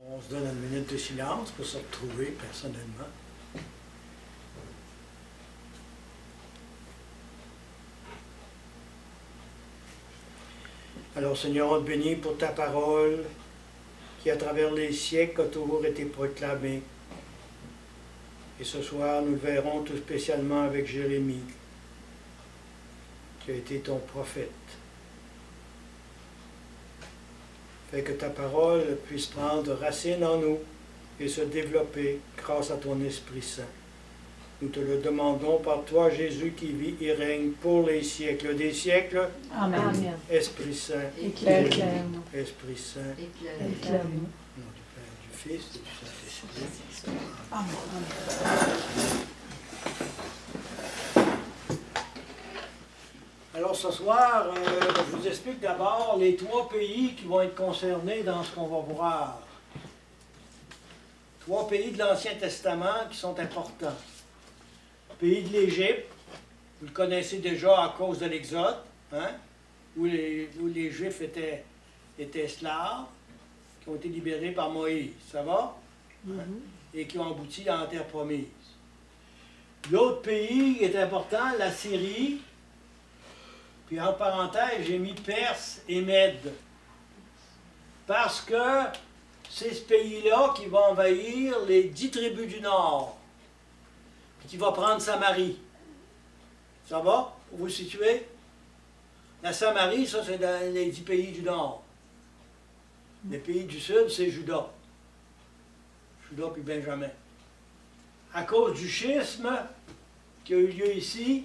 On se donne une minute de silence pour se retrouver personnellement. Alors Seigneur, on te bénit pour ta parole qui à travers les siècles a toujours été proclamée. Et ce soir, nous le verrons tout spécialement avec Jérémie, qui a été ton prophète. Fais que ta parole puisse prendre racine en nous et se développer grâce à ton Esprit Saint. Nous te le demandons par toi, Jésus, qui vit et règne pour les siècles des siècles. Amen. Amen. Esprit Saint, Éclaire-nous. Esprit Saint, Éclaire-nous. au nom du Père, du Fils et du Saint-Esprit. Amen. Alors ce soir, je vous explique d'abord les 3 pays qui vont être concernés dans ce qu'on va voir. 3 pays de l'Ancien Testament qui sont importants. Le pays de l'Égypte, vous le connaissez déjà à cause de l'Exode, hein, où les Juifs étaient esclaves, qui ont été libérés par Moïse, ça va? Hein, et qui ont abouti dans la terre promise. L'autre pays qui est important, la Syrie. Puis en parenthèse, j'ai mis Perse et Mède. Parce que c'est ce pays-là qui va envahir les 10 tribus du Nord. Puis qui va prendre Samarie. Ça va? Pour vous situer? La Samarie, ça c'est dans les 10 pays du Nord. Les pays du Sud, c'est Juda. Juda puis Benjamin. À cause du schisme qui a eu lieu ici,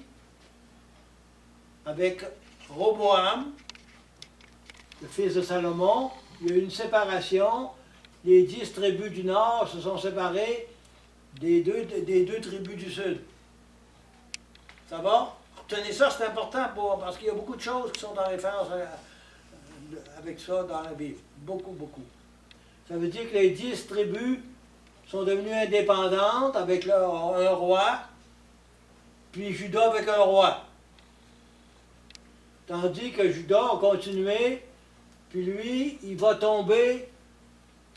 avec Roboam, le fils de Salomon, il y a eu une séparation. Les 10 tribus du Nord se sont séparées des deux tribus du Sud. Ça va? Retenez ça, c'est important parce qu'il y a beaucoup de choses qui sont en référence avec ça dans la Bible. Beaucoup, beaucoup. Ça veut dire que les 10 tribus sont devenues indépendantes avec un roi, puis Juda avec un roi. Tandis que Juda a continué, puis lui, il va tomber.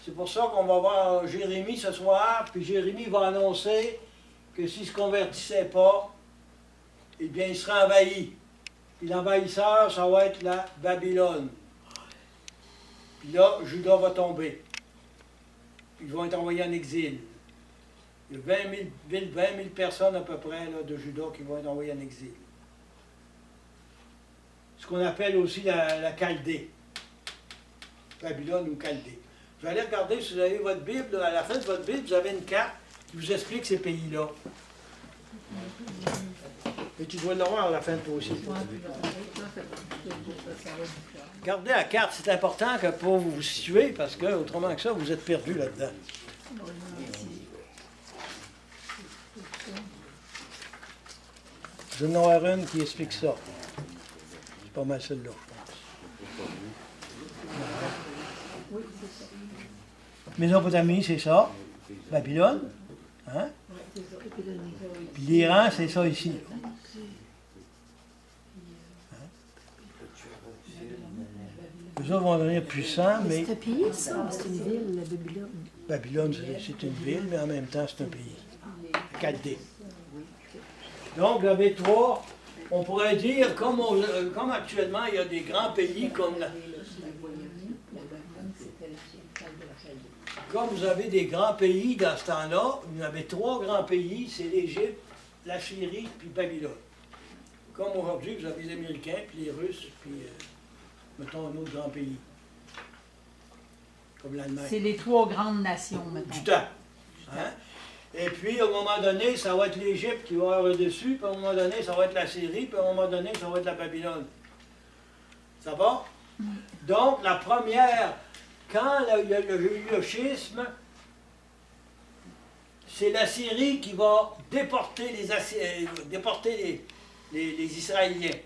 C'est pour ça qu'on va voir Jérémie ce soir, puis Jérémie va annoncer que s'il ne se convertissait pas, eh bien, il sera envahi. Puis l'envahisseur, ça va être la Babylone. Puis là, Juda va tomber. Ils vont être envoyés en exil. Il y a 20 000 personnes à peu près là, de Juda qui vont être envoyées en exil. Ce qu'on appelle aussi la Chaldée. Babylone ou Chaldée. Vous allez regarder, si vous avez votre Bible, à la fin de votre Bible, vous avez une carte qui vous explique ces pays-là. Et tu dois l'avoir à la fin de toi aussi. Regardez la carte, c'est important que pour vous situer, parce que autrement que ça, vous êtes perdu là-dedans. Je vais en avoir une qui explique ça. C'est pas mal celle-là, je pense. Mésopotamie, c'est ça. Babylone. Hein? Puis l'Iran, c'est ça ici. Hein? Les autres vont devenir puissants, mais... C'est un pays, ça? C'est une ville, la Babylone. Babylone, c'est une ville, mais en même temps, c'est un pays. Chaldée. Donc, vous avez 3. On pourrait dire, comme actuellement, il y a des grands pays comme Comme vous avez des grands pays dans ce temps-là, vous avez 3 grands pays, c'est l'Égypte, la Syrie, puis Babylone. Comme aujourd'hui, vous avez les Américains, puis les Russes, puis, mettons, un autre grand pays. Comme l'Allemagne. C'est les 3 grandes nations, maintenant. Du temps. Hein? Et puis, à un moment donné, ça va être l'Égypte qui va avoir le dessus, puis à un moment donné, ça va être la Syrie, puis à un moment donné, ça va être la Babylone. Ça va? Donc, la première, quand il y a eu le schisme, c'est la Syrie qui va déporter les Israéliens.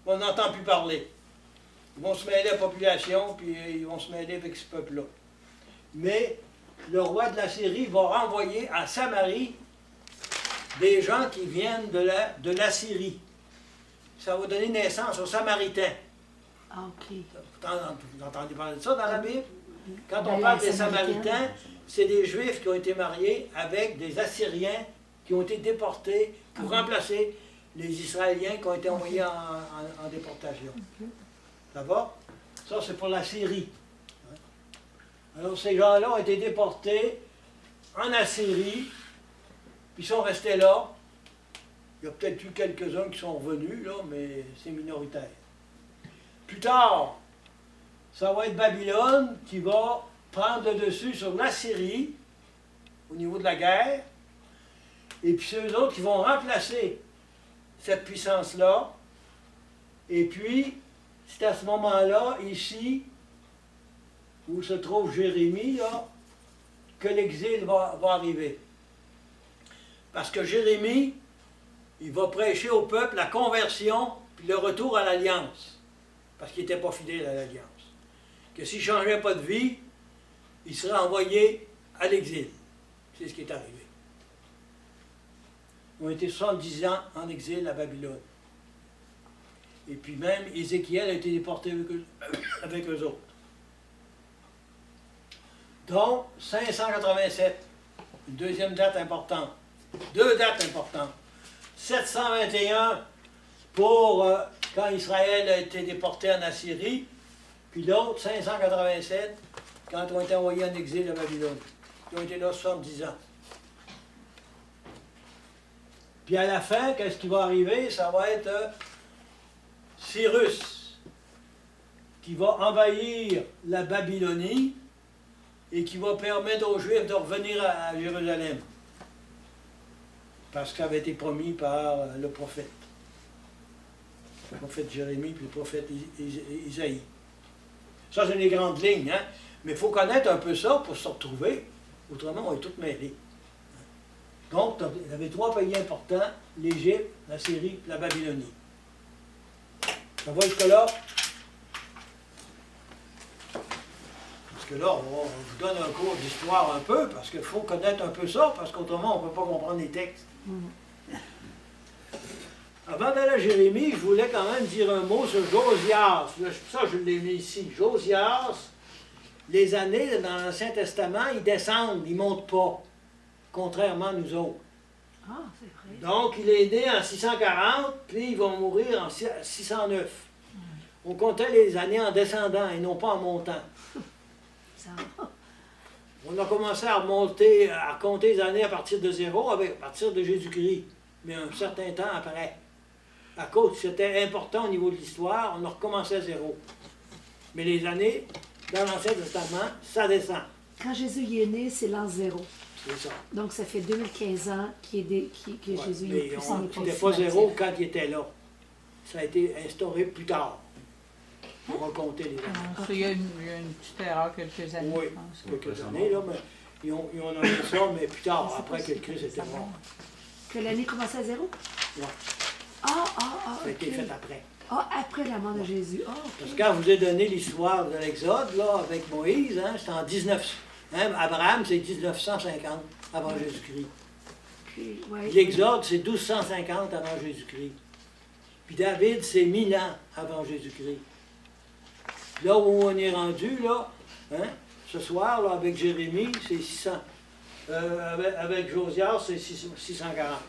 On n'entend plus parler. Ils vont se mêler à la population, puis ils vont se mêler avec ce peuple-là. Mais le roi de la Syrie va renvoyer à Samarie des gens qui viennent de la Syrie. Ça va donner naissance aux Samaritains. Ah, OK. Vous entendez parler de ça dans la Bible? Quand on Ben, parle les des Samaritains. Samaritains, c'est des Juifs qui ont été mariés avec des Assyriens qui ont été déportés pour remplacer les Israéliens qui ont été envoyés en déportation. Ça va? Ça, c'est pour la Syrie. Alors, ces gens-là ont été déportés en Assyrie, puis ils sont restés là. Il y a peut-être eu quelques-uns qui sont revenus, là, mais c'est minoritaire. Plus tard, ça va être Babylone qui va prendre le dessus sur l'Assyrie au niveau de la guerre. Et puis c'est eux autres qui vont remplacer cette puissance-là. Et puis, c'est à ce moment-là, ici, où se trouve Jérémie, là, que l'exil va arriver. Parce que Jérémie, il va prêcher au peuple la conversion puis le retour à l'alliance. Parce qu'il n'était pas fidèle à l'alliance. Que s'il ne changeait pas de vie, il serait envoyé à l'exil. C'est ce qui est arrivé. Ils ont été 70 ans en exil à Babylone. Et puis même, Ézéchiel a été déporté avec eux autres. Donc, 587, une deuxième date importante. Deux dates importantes. 721 pour quand Israël a été déporté en Assyrie, puis l'autre, 587, quand ils ont été envoyés en exil à Babylone. Ils ont été là 70 ans. Puis à la fin, qu'est-ce qui va arriver? Ça va être Cyrus qui va envahir la Babylonie et qui va permettre aux Juifs de revenir à Jérusalem. Parce que ça avait été promis par le prophète. Le prophète Jérémie puis le prophète Isaïe. Ça, c'est les grandes lignes, hein? Mais il faut connaître un peu ça pour se retrouver. Autrement, on est tous mêlés. Donc, il y avait trois pays importants, l'Égypte, la Syrie et la Babylonie. Ça va jusque-là? Parce que là, on vous donne un cours d'histoire un peu, parce qu'il faut connaître un peu ça, parce qu'autrement, on ne peut pas comprendre les textes. Avant d'aller à Jérémie, je voulais quand même dire un mot sur Josias. Ça, je l'ai mis ici. Josias, les années dans l'Ancien Testament, ils descendent, ils ne montent pas, contrairement à nous autres. Ah, c'est vrai. Donc, il est né en 640, puis il va mourir en 609. On comptait les années en descendant et non pas en montant. Ça va. On a commencé à remonter, à compter les années à partir de zéro, à partir de Jésus-Christ, mais un certain temps après. À cause que c'était important au niveau de l'histoire, on a recommencé à zéro. Mais les années, dans l'Ancien Testament, ça descend. Quand Jésus y est né, c'est l'an 0. C'est ça. Donc, ça fait 2015 ans que Ouais, Jésus mais est plus on n'était pas zéro quand il était là. Ça a été instauré plus tard. On va compter les années. Il y a une petite erreur quelques années, Oui, je pense. quelques années, là, mais ils ont enlevé ça, mais plus tard, après que le Christ était mort. Que l'année commençait à 0? Ouais, Ah, ça a été ok. fait après. Ah, après la mort de Jésus. Ah, Parce ok. que quand je vous ai donné l'histoire de l'Exode, là, avec Moïse, hein, c'était en 19... Hein, Abraham, c'est 1950 avant Jésus-Christ. Puis, ouais. L'Exode, c'est 1250 avant Jésus-Christ. Puis David, c'est 1000 ans avant Jésus-Christ. Là où on est rendu, là, hein, ce soir, là, avec Jérémie, c'est 600. Avec Josias, c'est 640.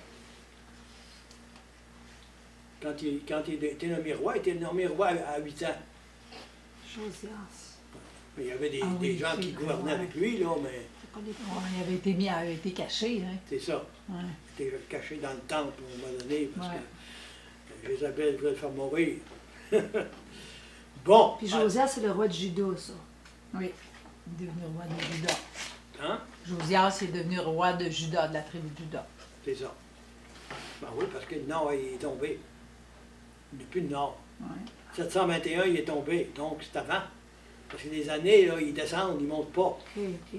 Quand il était nommé roi, il était nommé roi à 8 ans. Josias. Mais il y avait des, Ah oui, des gens c'est qui vrai, gouvernaient ouais. avec lui, là, mais Je connais pas. Ouais, il avait été caché, hein. c'est ça. Ouais. Il était caché dans le temple à un moment donné, parce Ouais. que Jézabel voulait le faire mourir. Bon. Puis Josias, c'est le roi de Juda, ça. Oui, il est devenu roi de Juda. Hein? Josias est devenu roi de Juda, de la tribu de Juda. C'est ça. Ben oui, parce que le nord il est tombé. Il n'est plus le nord. Ouais. 721, il est tombé, donc c'est avant. Parce que les années, là, ils descendent, ils ne montent pas. Ok, ok.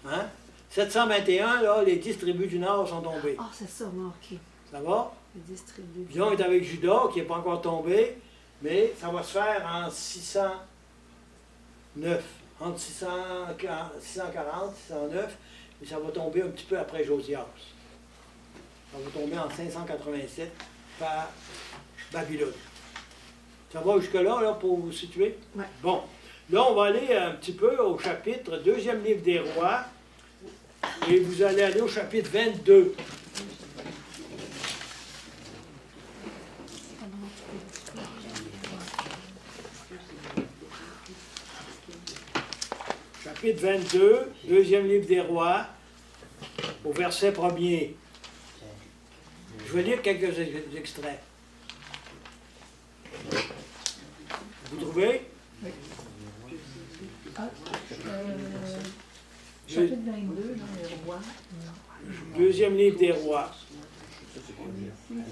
Hein? 721, là, les 10 tribus du nord sont tombées. Ah, c'est ça, moi, ok. Ça va? Le distribué. Puis là, on est avec Judas, qui n'est pas encore tombé, mais ça va se faire en 609. Entre 640, 609, et ça va tomber un petit peu après Josias. Ça va tomber en 587 par Babylone. Ça va jusque-là, là, pour vous situer? Ouais. Bon. Là, on va aller un petit peu au chapitre, deuxième livre des rois, et vous allez aller au chapitre 22. Chapitre 22, deuxième livre des rois, au verset 1er. Je vais lire quelques extraits. Vous trouvez? Chapitre 22 dans les rois. Deuxième livre des rois. Ici,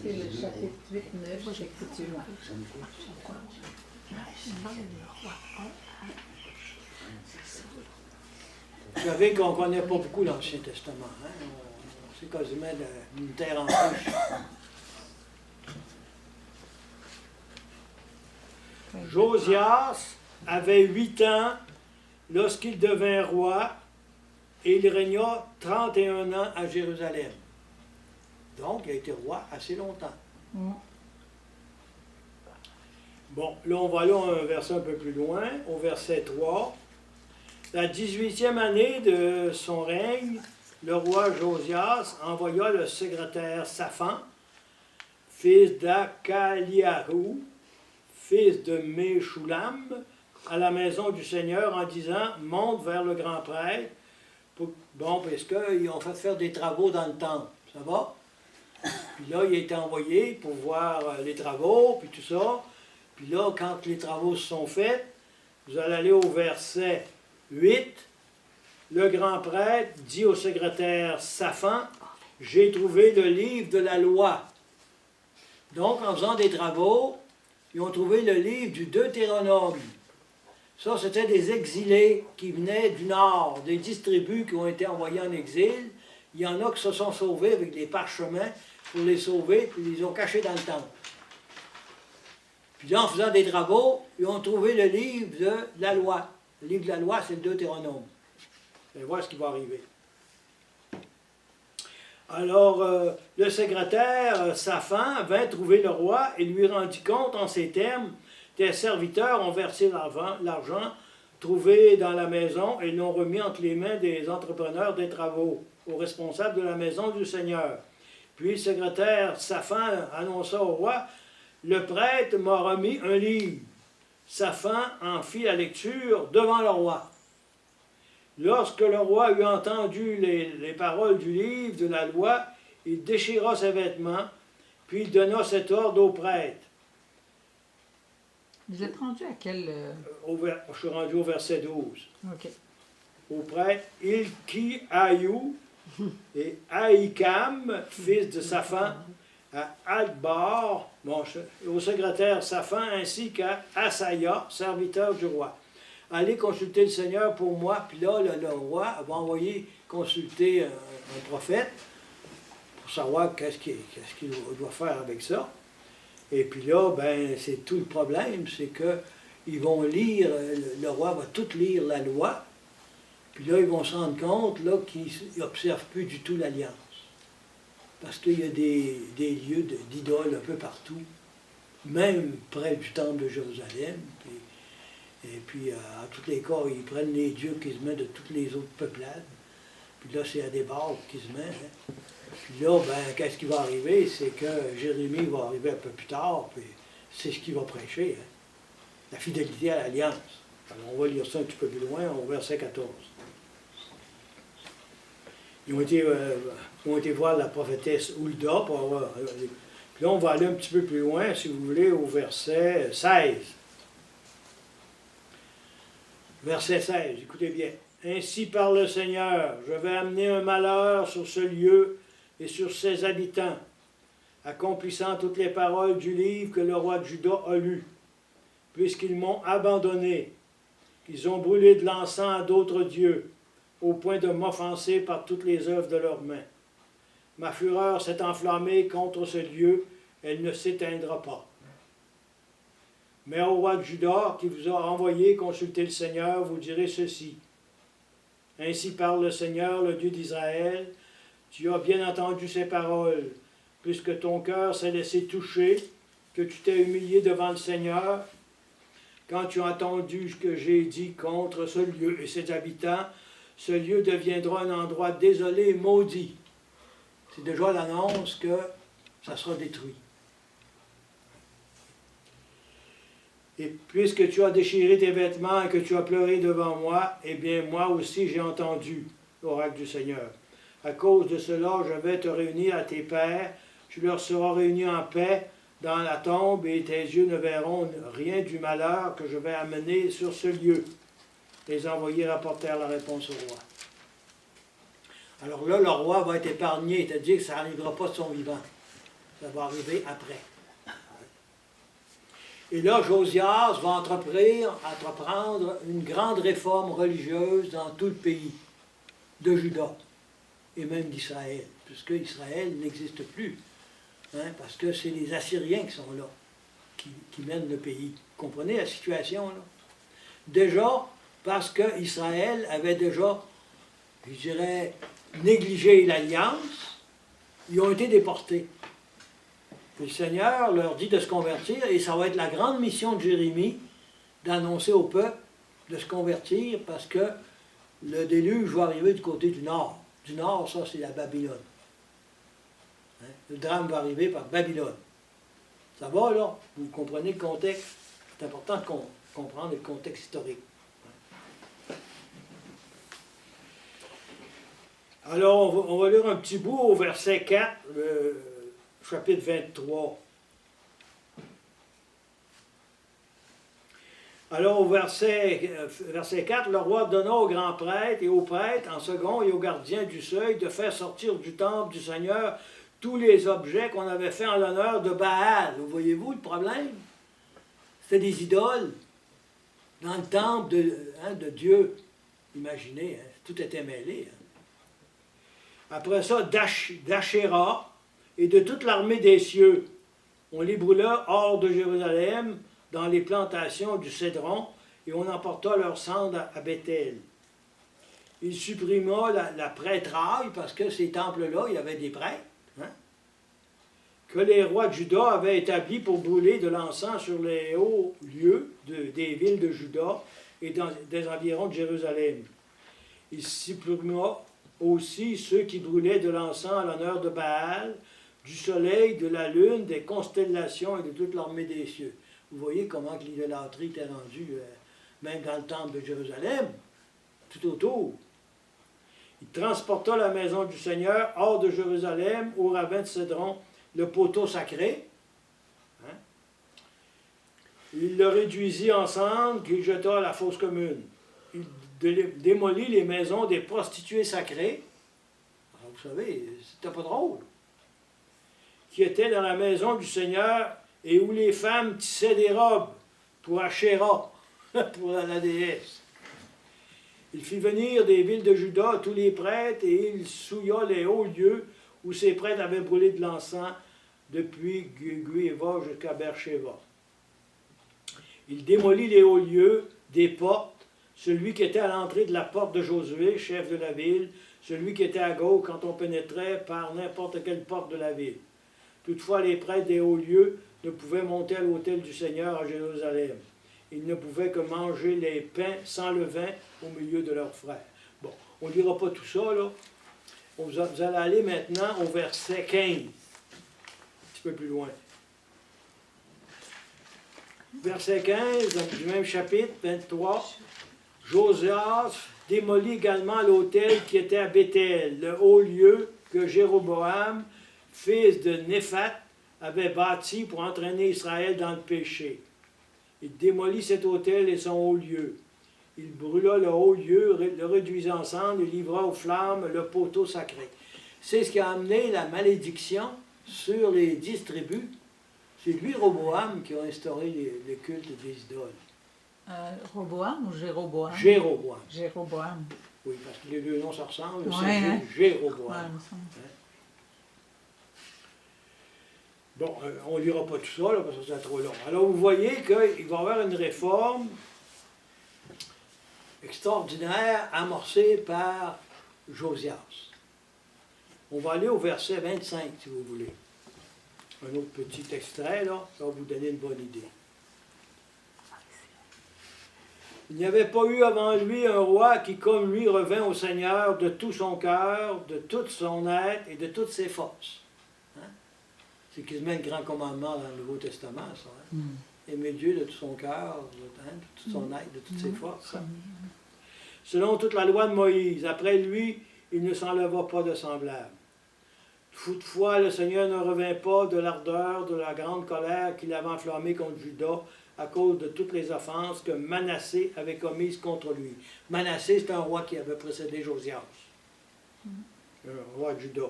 c'est le chapitre 8, 9, effectivement. Vous savez qu'on ne connaît pas beaucoup l'Ancien Testament. Hein? C'est quasiment une terre en friche. Josias avait 8 ans lorsqu'il devint roi et il régna 31 ans à Jérusalem. Donc, il a été roi assez longtemps. Bon, là, on va aller un verset un peu plus loin, au verset 3. La 18e année de son règne, le roi Josias envoya le secrétaire Saphan, fils d'Akaliahu, fils de Meshulam, à la maison du Seigneur en disant « Monte vers le grand prêtre. » Bon, parce qu'ils ont fait faire des travaux dans le temple. Ça va? Puis là, il a été envoyé pour voir les travaux, puis tout ça. Puis là, quand les travaux se sont faits, vous allez aller au verset 8. Le grand prêtre dit au secrétaire Saphan, « J'ai trouvé le livre de la loi. » Donc, en faisant des travaux, ils ont trouvé le livre du Deutéronome. Ça, c'était des exilés qui venaient du nord, des 10 tribus qui ont été envoyés en exil. Il y en a qui se sont sauvés avec des parchemins pour les sauver, puis ils les ont cachés dans le temple. Puis là, en faisant des travaux, ils ont trouvé le livre de la loi. Le livre de la loi, c'est le Deutéronome. Vous allez voir ce qui va arriver. Alors, le secrétaire Saphan vint trouver le roi et lui rendit compte en ces termes. Tes serviteurs ont versé l'argent trouvé dans la maison et l'ont remis entre les mains des entrepreneurs des travaux, aux responsables de la maison du Seigneur. Puis le secrétaire Saphan annonça au roi, « Le prêtre m'a remis un livre. » Saphan en fit la lecture devant le roi. Lorsque le roi eut entendu les paroles du livre de la loi, il déchira ses vêtements, puis il donna cet ordre au prêtre. Vous êtes rendu à quel... Je suis rendu au verset 12. OK. Au prêtre Ilki-Ayou et Aïkam, fils de Saphan, à Albar, au secrétaire Saphan, ainsi qu'à Asaya, serviteur du roi. Allez consulter le Seigneur pour moi, puis là, le roi va envoyer consulter un prophète pour savoir qu'est-ce qu'il doit faire avec ça. Et puis là, ben, c'est tout le problème, c'est qu'ils vont lire, le roi va tout lire la loi, puis là, ils vont se rendre compte là, qu'ils n'observent plus du tout l'alliance. Parce qu'il y a des lieux d'idoles un peu partout, même près du temple de Jérusalem. Et puis, à tous les cas, ils prennent les dieux qui se mettent de toutes les autres peuplades. Puis là, c'est à des barres qui se mettent. Hein. Puis là, ben, qu'est-ce qui va arriver? C'est que Jérémie va arriver un peu plus tard, puis c'est ce qu'il va prêcher. Hein. La fidélité à l'alliance. Alors, on va lire ça un petit peu plus loin, au verset 14. Ils ont été voir la prophétesse Hulda. Puis là, on va aller un petit peu plus loin, si vous voulez, au verset 16. Verset 16, écoutez bien. « Ainsi parle le Seigneur, je vais amener un malheur sur ce lieu et sur ses habitants, accomplissant toutes les paroles du livre que le roi de Juda a lu, puisqu'ils m'ont abandonné, qu'ils ont brûlé de l'encens à d'autres dieux, au point de m'offenser par toutes les œuvres de leurs mains. Ma fureur s'est enflammée contre ce lieu, elle ne s'éteindra pas. Mais au roi de Juda, qui vous a envoyé consulter le Seigneur, vous direz ceci. Ainsi parle le Seigneur, le Dieu d'Israël, tu as bien entendu ces paroles, puisque ton cœur s'est laissé toucher, que tu t'es humilié devant le Seigneur, quand tu as entendu ce que j'ai dit contre ce lieu et ses habitants, ce lieu deviendra un endroit désolé et maudit. C'est déjà l'annonce que ça sera détruit. Et puisque tu as déchiré tes vêtements et que tu as pleuré devant moi, eh bien moi aussi j'ai entendu l'oracle du Seigneur. À cause de cela, je vais te réunir à tes pères, tu leur seras réunis en paix dans la tombe et tes yeux ne verront rien du malheur que je vais amener sur ce lieu. Les envoyés rapportèrent la réponse au roi. Alors là, le roi va être épargné, c'est-à-dire que ça n'arrivera pas de son vivant. Ça va arriver après. Et là, Josias va entreprendre une grande réforme religieuse dans tout le pays de Juda et même d'Israël, puisque Israël n'existe plus, hein, parce que c'est les Assyriens qui sont là, qui mènent le pays. Vous comprenez la situation, là? Déjà, parce qu'Israël avait déjà, je dirais, négligé l'alliance, ils ont été déportés. Le Seigneur leur dit de se convertir, et ça va être la grande mission de Jérémie d'annoncer au peuple de se convertir, parce que le déluge va arriver du côté du nord. Du nord, ça, c'est la Babylone. Hein? Le drame va arriver par Babylone. Ça va, là? Vous comprenez le contexte? C'est important de comprendre le contexte historique. Alors, on va lire un petit bout au verset 4, chapitre 23. Alors, au verset 4, le roi donna au grand prêtre et aux prêtres, en second, et aux gardiens du seuil, de faire sortir du temple du Seigneur tous les objets qu'on avait fait en l'honneur de Baal. Vous voyez-vous le problème? C'était des idoles dans le temple de Dieu. Imaginez, hein, tout était mêlé. Hein. Après ça, d'Achéra et de toute l'armée des cieux. On les brûla hors de Jérusalem, dans les plantations du Cédron, et on emporta leurs cendres à Béthel. Il supprima la prêtraille, parce que ces temples-là, il y avait des prêtres, hein, que les rois de Juda avaient établis pour brûler de l'encens sur les hauts lieux des villes de Juda et des environs de Jérusalem. Il supprima aussi ceux qui brûlaient de l'encens à l'honneur de Baal, du soleil, de la lune, des constellations et de toute l'armée des cieux. Vous voyez comment l'idolâtrie était rendue, même dans le temple de Jérusalem, tout autour. Il transporta la maison du Seigneur hors de Jérusalem, au ravin de Cédron, le poteau sacré. Hein? Il le réduisit en cendres qu'il jeta à la fosse commune. Il démolit les maisons des prostituées sacrées. Alors, vous savez, c'était pas drôle. Qui étaient dans la maison du Seigneur et où les femmes tissaient des robes pour Achéra, pour la déesse. Il fit venir des villes de Juda tous les prêtres et il souilla les hauts lieux où ces prêtres avaient brûlé de l'encens depuis Guéva jusqu'à Beersheba. Il démolit les hauts lieux des portes, celui qui était à l'entrée de la porte de Josué, chef de la ville, celui qui était à gauche quand on pénétrait par n'importe quelle porte de la ville. Toutefois, les prêtres des hauts lieux ne pouvaient monter à l'autel du Seigneur à Jérusalem. Ils ne pouvaient que manger les pains sans levain au milieu de leurs frères. Bon, on ne lira pas tout ça, là. Vous allez aller maintenant au verset 15, un petit peu plus loin. Verset 15 du même chapitre, 23. Josias démolit également l'autel qui était à Béthel, le haut lieu que Jéroboam, fils de Néphat, avait bâti pour entraîner Israël dans le péché. Il démolit cet autel et son haut lieu. Il brûla le haut lieu, le réduisit en cendres et livra aux flammes le poteau sacré. C'est ce qui a amené la malédiction sur les 10 tribus. C'est lui, Roboam, qui a instauré le culte des idoles. Roboam ou Jéroboam? Jéroboam. Jéroboam. Oui, parce que les deux noms se ressemblent. Ouais, C'est hein? Jéroboam. Ouais, Bon, on ne lira pas tout ça, là, parce que c'est trop long. Alors, vous voyez qu'il va y avoir une réforme extraordinaire amorcée par Josias. On va aller au verset 25, si vous voulez. Un autre petit extrait, là, ça va vous donner une bonne idée. Il n'y avait pas eu avant lui un roi qui, comme lui, revint au Seigneur de tout son cœur, de toute son être et de toutes ses forces. Hein? C'est quasiment le grand commandement dans le Nouveau Testament, ça. Hein? Aimer Dieu de tout son cœur, de tout son être, de toutes ses forces. Hein? Selon toute la loi de Moïse, après lui, il ne s'enleva pas de semblable. Toutefois, le Seigneur ne revint pas de l'ardeur, de la grande colère qu'il avait enflammée contre Juda à cause de toutes les offenses que Manassé avait commises contre lui. Manassé, c'est un roi qui avait précédé Josias, le roi de Juda.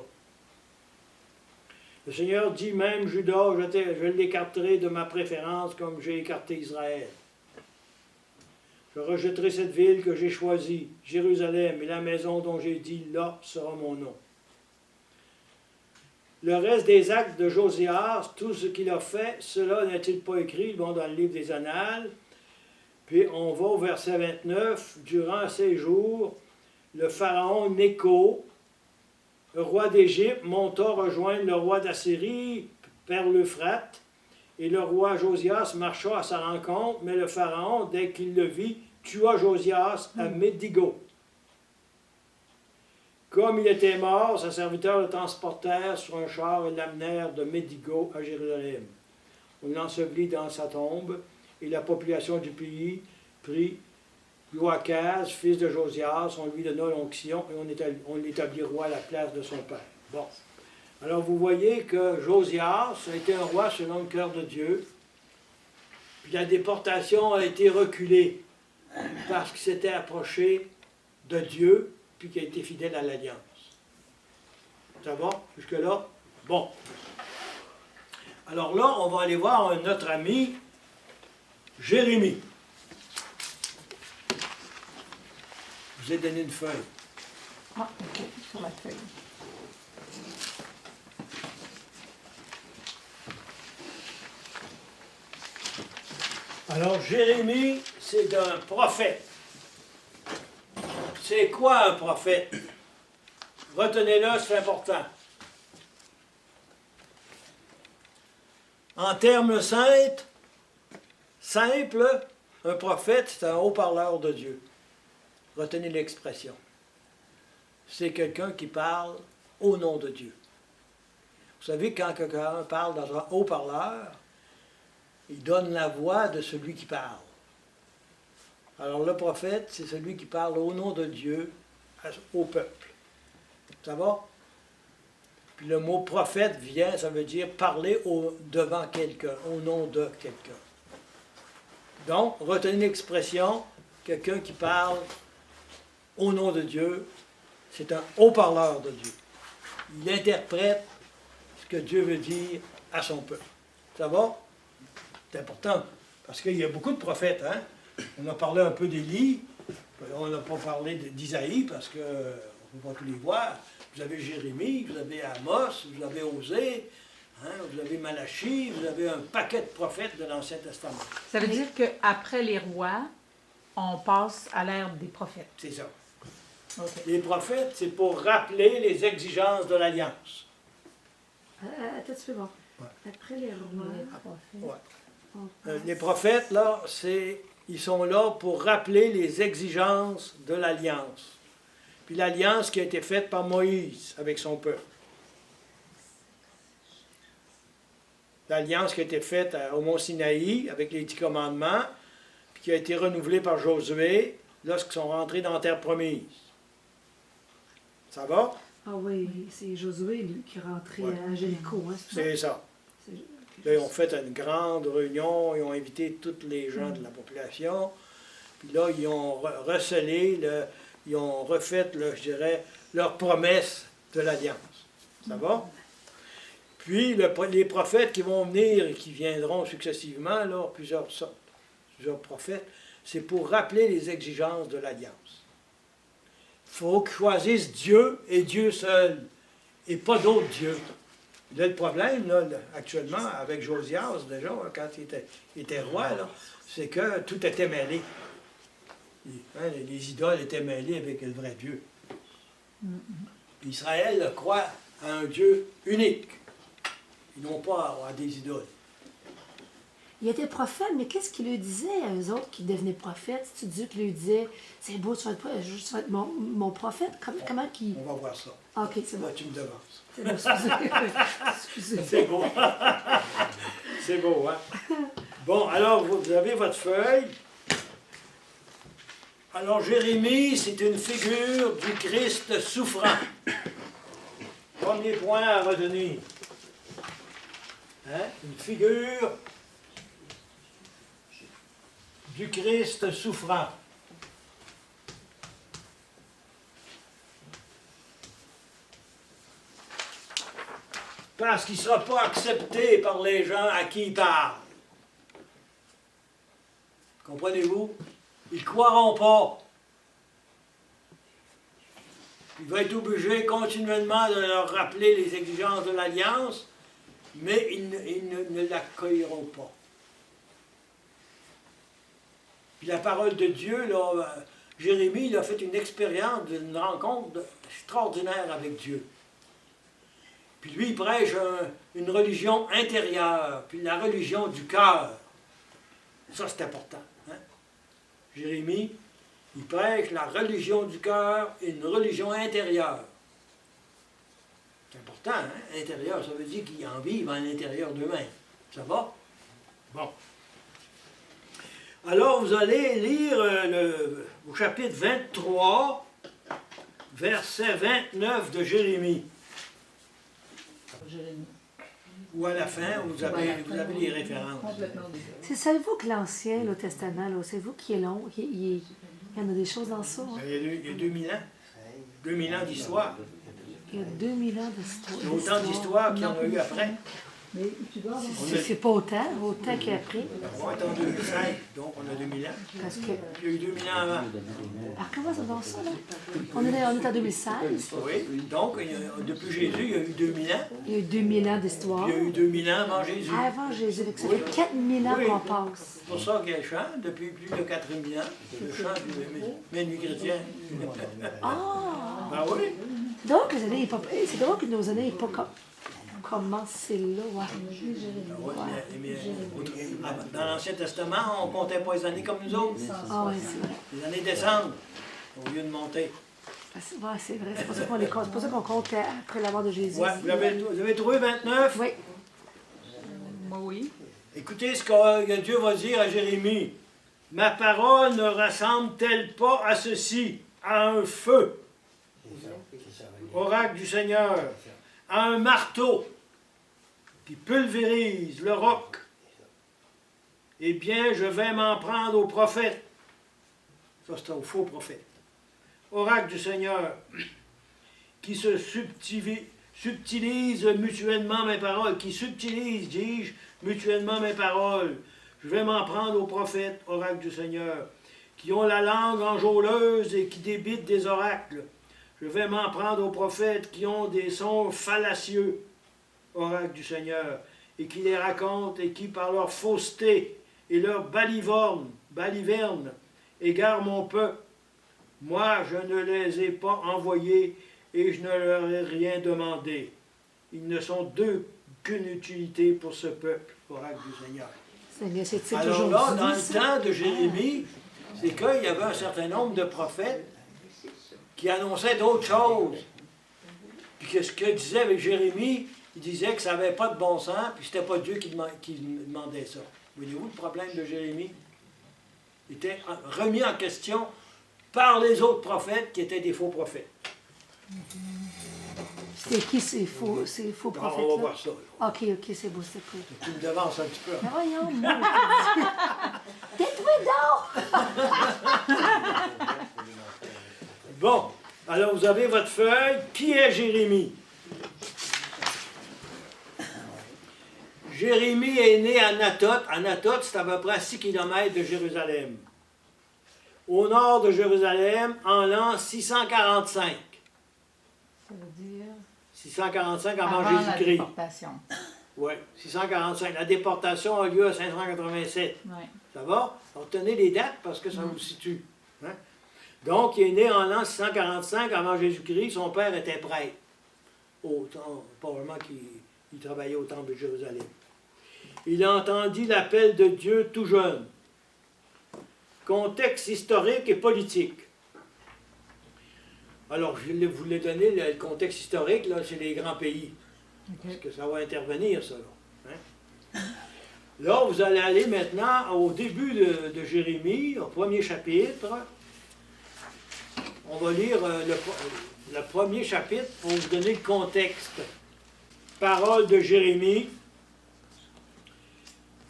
Le Seigneur dit même, Juda, je l'écarterai de ma préférence comme j'ai écarté Israël. Je rejetterai cette ville que j'ai choisie, Jérusalem, et la maison dont j'ai dit, là sera mon nom. Le reste des actes de Josias, tout ce qu'il a fait, cela n'est-il pas écrit dans le livre des Annales? Puis on va au verset 29. Durant ces jours, le pharaon Nécho, le roi d'Égypte, monta rejoindre le roi d'Assyrie vers l'Euphrate, et le roi Josias marcha à sa rencontre, mais le pharaon, dès qu'il le vit, tua Josias à Médigo. Comme il était mort, ses serviteurs le transportèrent sur un char et l'amenèrent de Médigo à Jérusalem. On l'ensevelit dans sa tombe, et la population du pays prit Joachaz, fils de Josias, on lui donna l'onction et on l'établit roi à la place de son père. Bon. Alors vous voyez que Josias a été un roi selon le cœur de Dieu, puis la déportation a été reculée parce qu'il s'était approché de Dieu, puis qui a été fidèle à l'Alliance. Ça va jusque-là? Bon. Alors là, on va aller voir notre ami Jérémie. Je vous ai donné une feuille. Ah, ok, sur la feuille. Alors, Jérémie, c'est un prophète. C'est quoi un prophète? Retenez-le, c'est important. En termes simples, un prophète, c'est un haut-parleur de Dieu. Retenez l'expression. C'est quelqu'un qui parle au nom de Dieu. Vous savez, quand quelqu'un parle dans un haut-parleur, il donne la voix de celui qui parle. Alors le prophète, c'est celui qui parle au nom de Dieu au peuple. Ça va? Puis le mot prophète vient, ça veut dire parler devant quelqu'un, au nom de quelqu'un. Donc, retenez l'expression, quelqu'un qui parle au nom de Dieu, c'est un haut-parleur de Dieu. Il interprète ce que Dieu veut dire à son peuple. Ça va? C'est important, parce qu'il y a beaucoup de prophètes, hein? On a parlé un peu d'Élie, on n'a pas parlé d'Isaïe, parce qu'on ne peut pas tous les voir. Vous avez Jérémie, vous avez Amos, vous avez Osée, hein? Vous avez Malachie, vous avez un paquet de prophètes de l'Ancien Testament. Ça veut dire qu'après les rois, on passe à l'ère des prophètes. C'est ça. Okay. Les prophètes, c'est pour rappeler les exigences de l'Alliance. Attends, tu peux voir. Ouais. Après les rois. Ouais. Les prophètes, là, ils sont là pour rappeler les exigences de l'Alliance. Puis l'Alliance qui a été faite par Moïse avec son peuple. L'Alliance qui a été faite au mont Sinaï avec les 10 commandements, puis qui a été renouvelée par Josué lorsqu'ils sont rentrés dans la terre promise. Ça va? Ah oui, c'est Josué, lui, qui est rentré Ouais. à Jéricho. Hein, C'est ça. C'est- Là, ils ont fait une grande réunion, ils ont invité tous les gens de la population. Puis là, ils ont recelé, ils ont refait, je dirais, leur promesse de l'Alliance. Ça va? Puis les prophètes qui vont venir et qui viendront successivement, là, plusieurs prophètes, c'est pour rappeler les exigences de l'Alliance. Il faut qu'ils choisissent Dieu et Dieu seul, et pas d'autres dieux. Là, le problème, là, actuellement, avec Josias, déjà, quand il était roi, là, c'est que tout était mêlé. Les idoles étaient mêlées avec le vrai Dieu. Israël croit à un Dieu unique. Ils n'ont pas à des idoles. Il était prophète, mais qu'est-ce qu'il lui disait à eux autres qui devenaient prophètes? Si tu dis que lui disait, c'est beau, tu vas être mon prophète, comment qu'il... On va voir ça. Ah, ok, c'est bon. Là, tu me devances. C'est bon, excusez. Excusez. C'est beau. C'est beau, hein? Bon, alors, vous avez votre feuille. Alors, Jérémie, c'est une figure du Christ souffrant. Premier point à retenir. Hein? Une figure du Christ souffrant. Parce qu'il ne sera pas accepté par les gens à qui il parle. Comprenez-vous? Ils ne croiront pas. Il va être obligé continuellement de leur rappeler les exigences de l'Alliance, mais ils ne l'accueilleront pas. Puis la parole de Dieu, là, Jérémie, il a fait une expérience d'une rencontre extraordinaire avec Dieu. Puis lui, il prêche une religion intérieure, puis la religion du cœur. Ça, c'est important. Hein? Jérémie, il prêche la religion du cœur et une religion intérieure. C'est important, hein? Intérieur, ça veut dire qu'ils en vivent à l'intérieur d'eux-mêmes. Ça va? Bon. Alors, vous allez lire au chapitre 23, verset 29 de Jérémie. Jérémie. Ou à la fin, vous avez les références. Complètement au début. Savez-vous que l'Ancien, le Testament, savez-vous qu'il est long? Il y en a des choses dans ça. Hein? Il y a 2000 ans. 2000 ans d'histoire. Il y a 2000 ans d'histoire. Il y a autant d'histoires qu'il y en a eu après. Mais tu dois avoir... C'est pas autant qu'après. On va être en 2005, donc on a 2000 ans. Parce que... Il y a eu 2000 ans avant. Alors, comment ça va ça, là? On est en 2016. Oui, donc depuis Jésus, il y a eu 2000 ans. Il y a eu 2000 ans d'histoire. Il y a eu 2000 ans avant Jésus. Avant Jésus, ça fait 4000 ans Oui. qu'on passe. C'est pour ça qu'elle chante depuis plus de 4000 ans. Le chant du menu chrétien. Ah! Ben oui. Donc, les années, c'est drôle que nos années n'aient pas commencé là. Ouais. Ouais, dans l'Ancien Testament, on ne comptait pas les années comme nous autres. Ah oui, c'est vrai. Les années descendent au lieu de monter. Ouais, c'est vrai. C'est pour ça qu'on les compte. C'est pour ça qu'on compte après la mort de Jésus. Ouais, vous avez trouvé 29? Oui. Moi, oui. Écoutez ce que Dieu va dire à Jérémie. Ma parole ne ressemble-t-elle pas à ceci, à un feu, oracle du Seigneur, à un marteau qui pulvérise le roc? Eh bien, je vais m'en prendre aux prophètes. Ça, c'est aux faux prophètes. Oracle du Seigneur, qui se subtilisent mutuellement mes paroles, qui subtilisent, dis-je, mutuellement mes paroles. Je vais m'en prendre aux prophètes, oracle du Seigneur, qui ont la langue enjôleuse et qui débitent des oracles. Je vais m'en prendre aux prophètes qui ont des sons fallacieux, oracle du Seigneur, et qui les racontent et qui, par leur fausseté et leur baliverne, égarent mon peuple. Moi, je ne les ai pas envoyés et je ne leur ai rien demandé. Ils ne sont d'aucune utilité pour ce peuple, oracle du Seigneur. Alors là, dans le temps de Jérémie, c'est qu'il y avait un certain nombre de prophètes qui annonçaient d'autres choses. Puis ce que disait avec Jérémie, il disait que ça n'avait pas de bon sens, puis c'était pas Dieu qui demandait ça. Voyez-vous le problème de Jérémie? Il était remis en question par les autres prophètes qui étaient des faux prophètes. C'était qui ces faux prophètes? On va voir ça. Là. Ok, c'est beau, c'est cool. Tu me devances un petit peu. Mais voyons, moi, tais-toi donc! Bon, alors vous avez votre feuille. Qui est Jérémie? Jérémie est né à Anathoth. Anathoth, c'est à peu près à 6 km de Jérusalem. Au nord de Jérusalem, en l'an 645. Ça veut dire... 645 avant Avant la Jésus-Christ. déportation. Oui, 645. La déportation a lieu à 587. Oui. Ça va? Retenez les dates parce que ça vous situe. Hein? Donc, il est né en l'an 645 avant Jésus-Christ. Son père était prêtre. Probablement qu'il travaillait au temple de Jérusalem. il entendit l'appel de Dieu tout jeune. Contexte historique et politique. Alors, je vous l'ai donné, le contexte historique, là, c'est les grands pays. Parce que ça va intervenir, ça. Là, hein? Là, vous allez aller maintenant au début de Jérémie, au premier chapitre. On va lire le premier chapitre pour vous donner le contexte. Parole de Jérémie,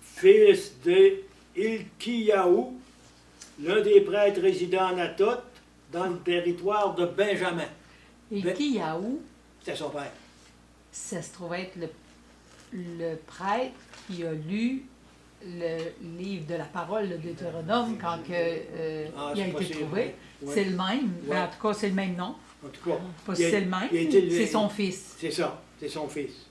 fils de Hilkiyahu, l'un des prêtres résidant à Anatot, dans le territoire de Benjamin. Hilkiyahu, C'était son père. ça se trouve être le prêtre qui a lu le livre de la parole de Deutéronome quand il a c'est été possible. trouvé. Ouais. C'est le même. Ouais. En tout cas, c'est le même nom. En tout cas, Pas il si a- c'est le même, il a été- c'est son fils. C'est ça, c'est son fils.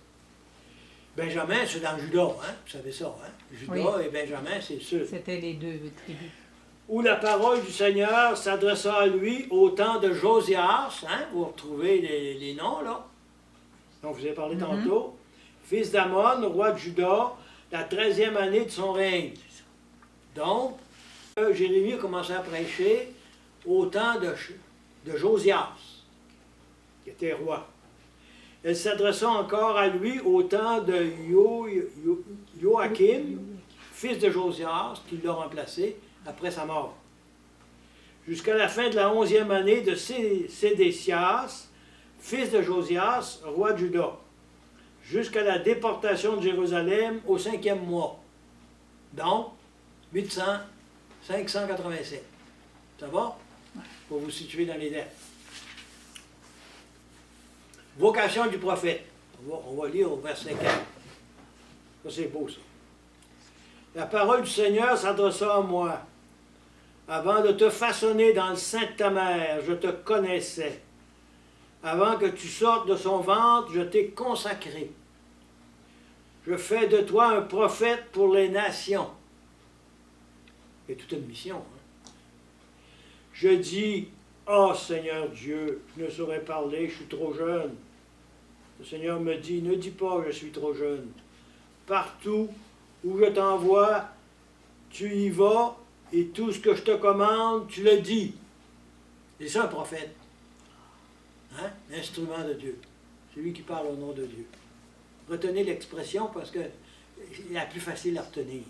Benjamin, c'est dans Juda, hein? Vous savez ça, hein? Juda Oui. et Benjamin, c'est sûr. C'était les deux tribus. Où la parole du Seigneur s'adressa à lui au temps de Josias, hein? Vous retrouvez les noms, là. dont je vous ai parlé tantôt. Fils d'Amon, roi de Juda, la 13e année de son règne. Donc, Jérémie a commencé à prêcher au temps de Josias, qui était roi. Elle s'adressa encore à lui au temps de Joachim, fils de Josias, qui l'a remplacé après sa mort. Jusqu'à la fin de la 11e année de Sédécias, fils de Josias, roi de Juda, jusqu'à la déportation de Jérusalem au 5e mois. Donc, 587. Ça va? Pour vous situer dans les dates. Vocation du prophète. On va lire au verset 4. Ça, c'est beau, ça. La parole du Seigneur s'adressa à moi. Avant de te façonner dans le sein de ta mère, je te connaissais. Avant que tu sortes de son ventre, je t'ai consacré. Je fais de toi un prophète pour les nations. C'est toute une mission. Hein? Je dis, oh Seigneur Dieu, je ne saurais parler, je suis trop jeune. Le Seigneur me dit, ne dis pas, je suis trop jeune. Partout où je t'envoie, tu y vas, et tout ce que je te commande, tu le dis. C'est ça un prophète. Hein? L'instrument de Dieu. Celui qui parle au nom de Dieu. Retenez l'expression parce que c'est la plus facile à retenir.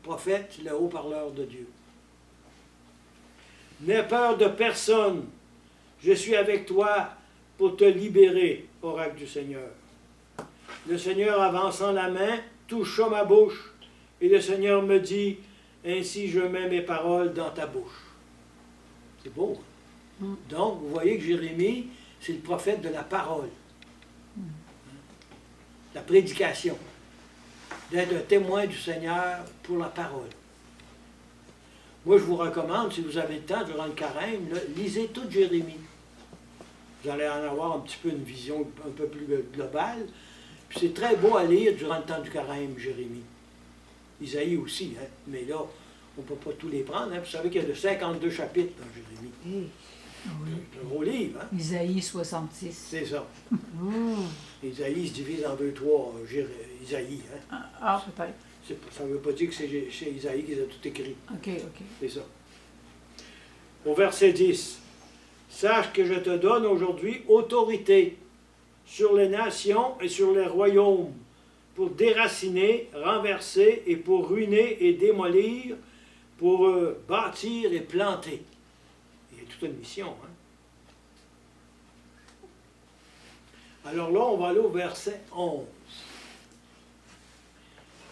Prophète, c'est le haut-parleur de Dieu. N'aie peur de personne. Je suis avec toi pour te libérer, oracle du Seigneur. Le Seigneur, avançant la main, toucha ma bouche, et le Seigneur me dit, ainsi je mets mes paroles dans ta bouche. C'est beau. Hein? Donc, vous voyez que Jérémie, c'est le prophète de la parole. La prédication. D'être un témoin du Seigneur pour la parole. Moi, je vous recommande, si vous avez le temps, durant le carême, là, lisez toute Jérémie. Vous allez en avoir un petit peu une vision un peu plus globale. Puis c'est très beau à lire durant le temps du carême, Jérémie. Isaïe aussi, hein? Mais là, on ne peut pas tous les prendre. Hein? Vous savez qu'il y a de 52 chapitres dans Jérémie. Oui. C'est un gros livre. Hein? Isaïe 66. C'est ça. Isaïe se divise en 2-3 Isaïe. Hein? Ah, peut-être. Ça ne veut pas dire que c'est chez Isaïe qu'ils ont tout écrit. OK, OK. C'est ça. Au verset 10. Sache que je te donne aujourd'hui autorité sur les nations et sur les royaumes, pour déraciner, renverser et pour ruiner et démolir, pour bâtir et planter. Il y a toute une mission. Hein? Alors là, on va aller au verset 11.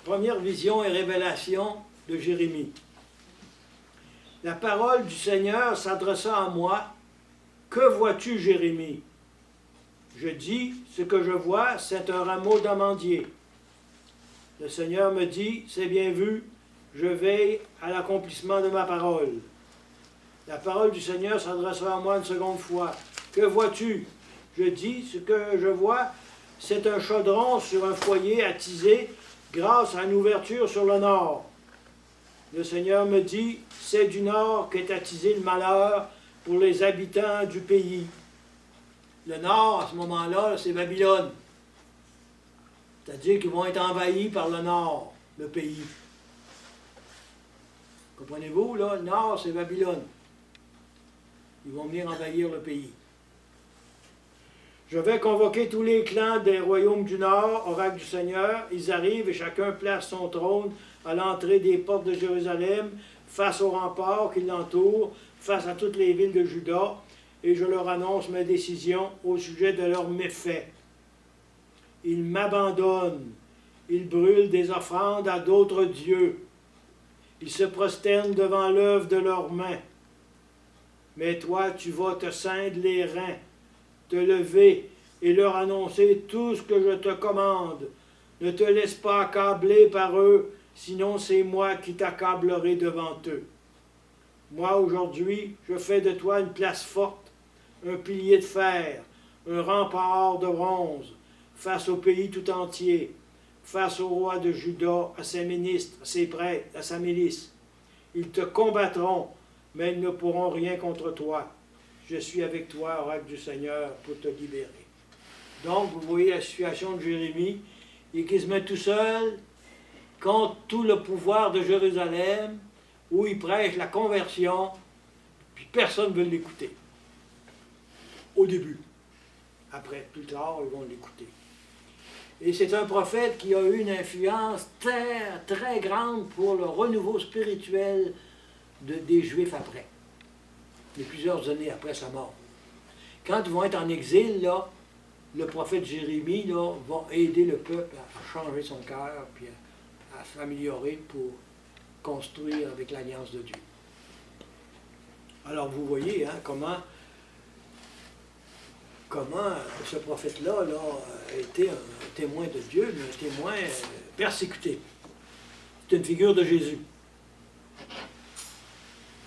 Première vision et révélation de Jérémie. La parole du Seigneur s'adressa à moi. Que vois-tu, Jérémie? Je dis, ce que je vois, c'est un rameau d'amandier. Le Seigneur me dit, c'est bien vu, je veille à l'accomplissement de ma parole. La parole du Seigneur s'adressa à moi une seconde fois. Que vois-tu? Je dis, ce que je vois, c'est un chaudron sur un foyer attisé grâce à une ouverture sur le nord. Le Seigneur me dit, c'est du nord qu'est attisé le malheur pour les habitants du pays. Le nord, à ce moment-là, c'est Babylone. C'est-à-dire qu'ils vont être envahis par le nord, le pays. Comprenez-vous, là? Le nord, c'est Babylone. Ils vont venir envahir le pays. Je vais convoquer tous les clans des royaumes du Nord, oracle du Seigneur. Ils arrivent et chacun place son trône à l'entrée des portes de Jérusalem, face aux remparts qui l'entourent, face à toutes les villes de Juda, et je leur annonce mes décisions au sujet de leurs méfaits. Ils m'abandonnent, ils brûlent des offrandes à d'autres dieux, ils se prosternent devant l'œuvre de leurs mains. Mais toi, tu vas te ceindre les reins, te lever et leur annoncer tout ce que je te commande. Ne te laisse pas accabler par eux, sinon c'est moi qui t'accablerai devant eux. Moi, aujourd'hui, je fais de toi une place forte, un pilier de fer, un rempart de bronze, face au pays tout entier, face au roi de Juda, à ses ministres, à ses prêtres, à sa milice. Ils te combattront, mais ils ne pourront rien contre toi. Je suis avec toi, oracle du Seigneur, pour te libérer. Donc, vous voyez la situation de Jérémie, et qui se met tout seul contre tout le pouvoir de Jérusalem, où il prêche la conversion, puis personne ne veut l'écouter. Au début. Après, plus tard, ils vont l'écouter. Et c'est un prophète qui a eu une influence très, très grande pour le renouveau spirituel des Juifs après. Mais plusieurs années après sa mort. Quand ils vont être en exil, là, le prophète Jérémie là, va aider le peuple à changer son cœur, puis à s'améliorer pour construire avec l'alliance de Dieu. Alors vous voyez hein, comment ce prophète-là là, a été un témoin de Dieu, mais un témoin persécuté. C'est une figure de Jésus.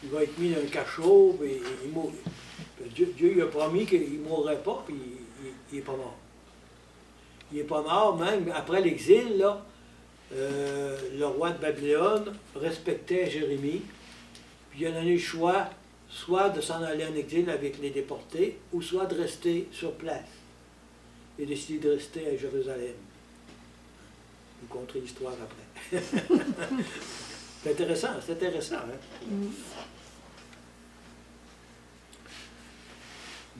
Il va être mis dans un cachot, et il mourra. Dieu lui a promis qu'il ne mourrait pas, puis il n'est pas mort. Il n'est pas mort, même après l'exil, là, le roi de Babylone respectait Jérémie, puis il a donné le choix, soit de s'en aller en exil avec les déportés, ou soit de rester sur place. Il a décidé de rester à Jérusalem. Vous comprenez l'histoire après. C'est intéressant, hein?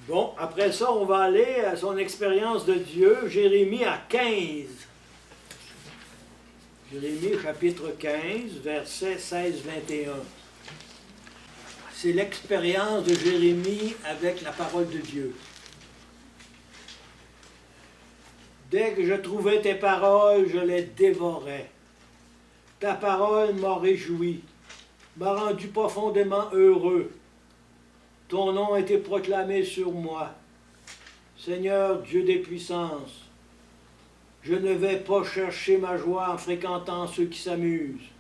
Bon, après ça, on va aller à son expérience de Dieu, Jérémie à 15. Jérémie, chapitre 15, versets 16-21. C'est l'expérience de Jérémie avec la parole de Dieu. Dès que je trouvais tes paroles, je les dévorais. Ta parole m'a réjoui, m'a rendu profondément heureux. Ton nom a été proclamé sur moi. Seigneur, Dieu des puissances, je ne vais pas chercher ma joie en fréquentant ceux qui s'amusent.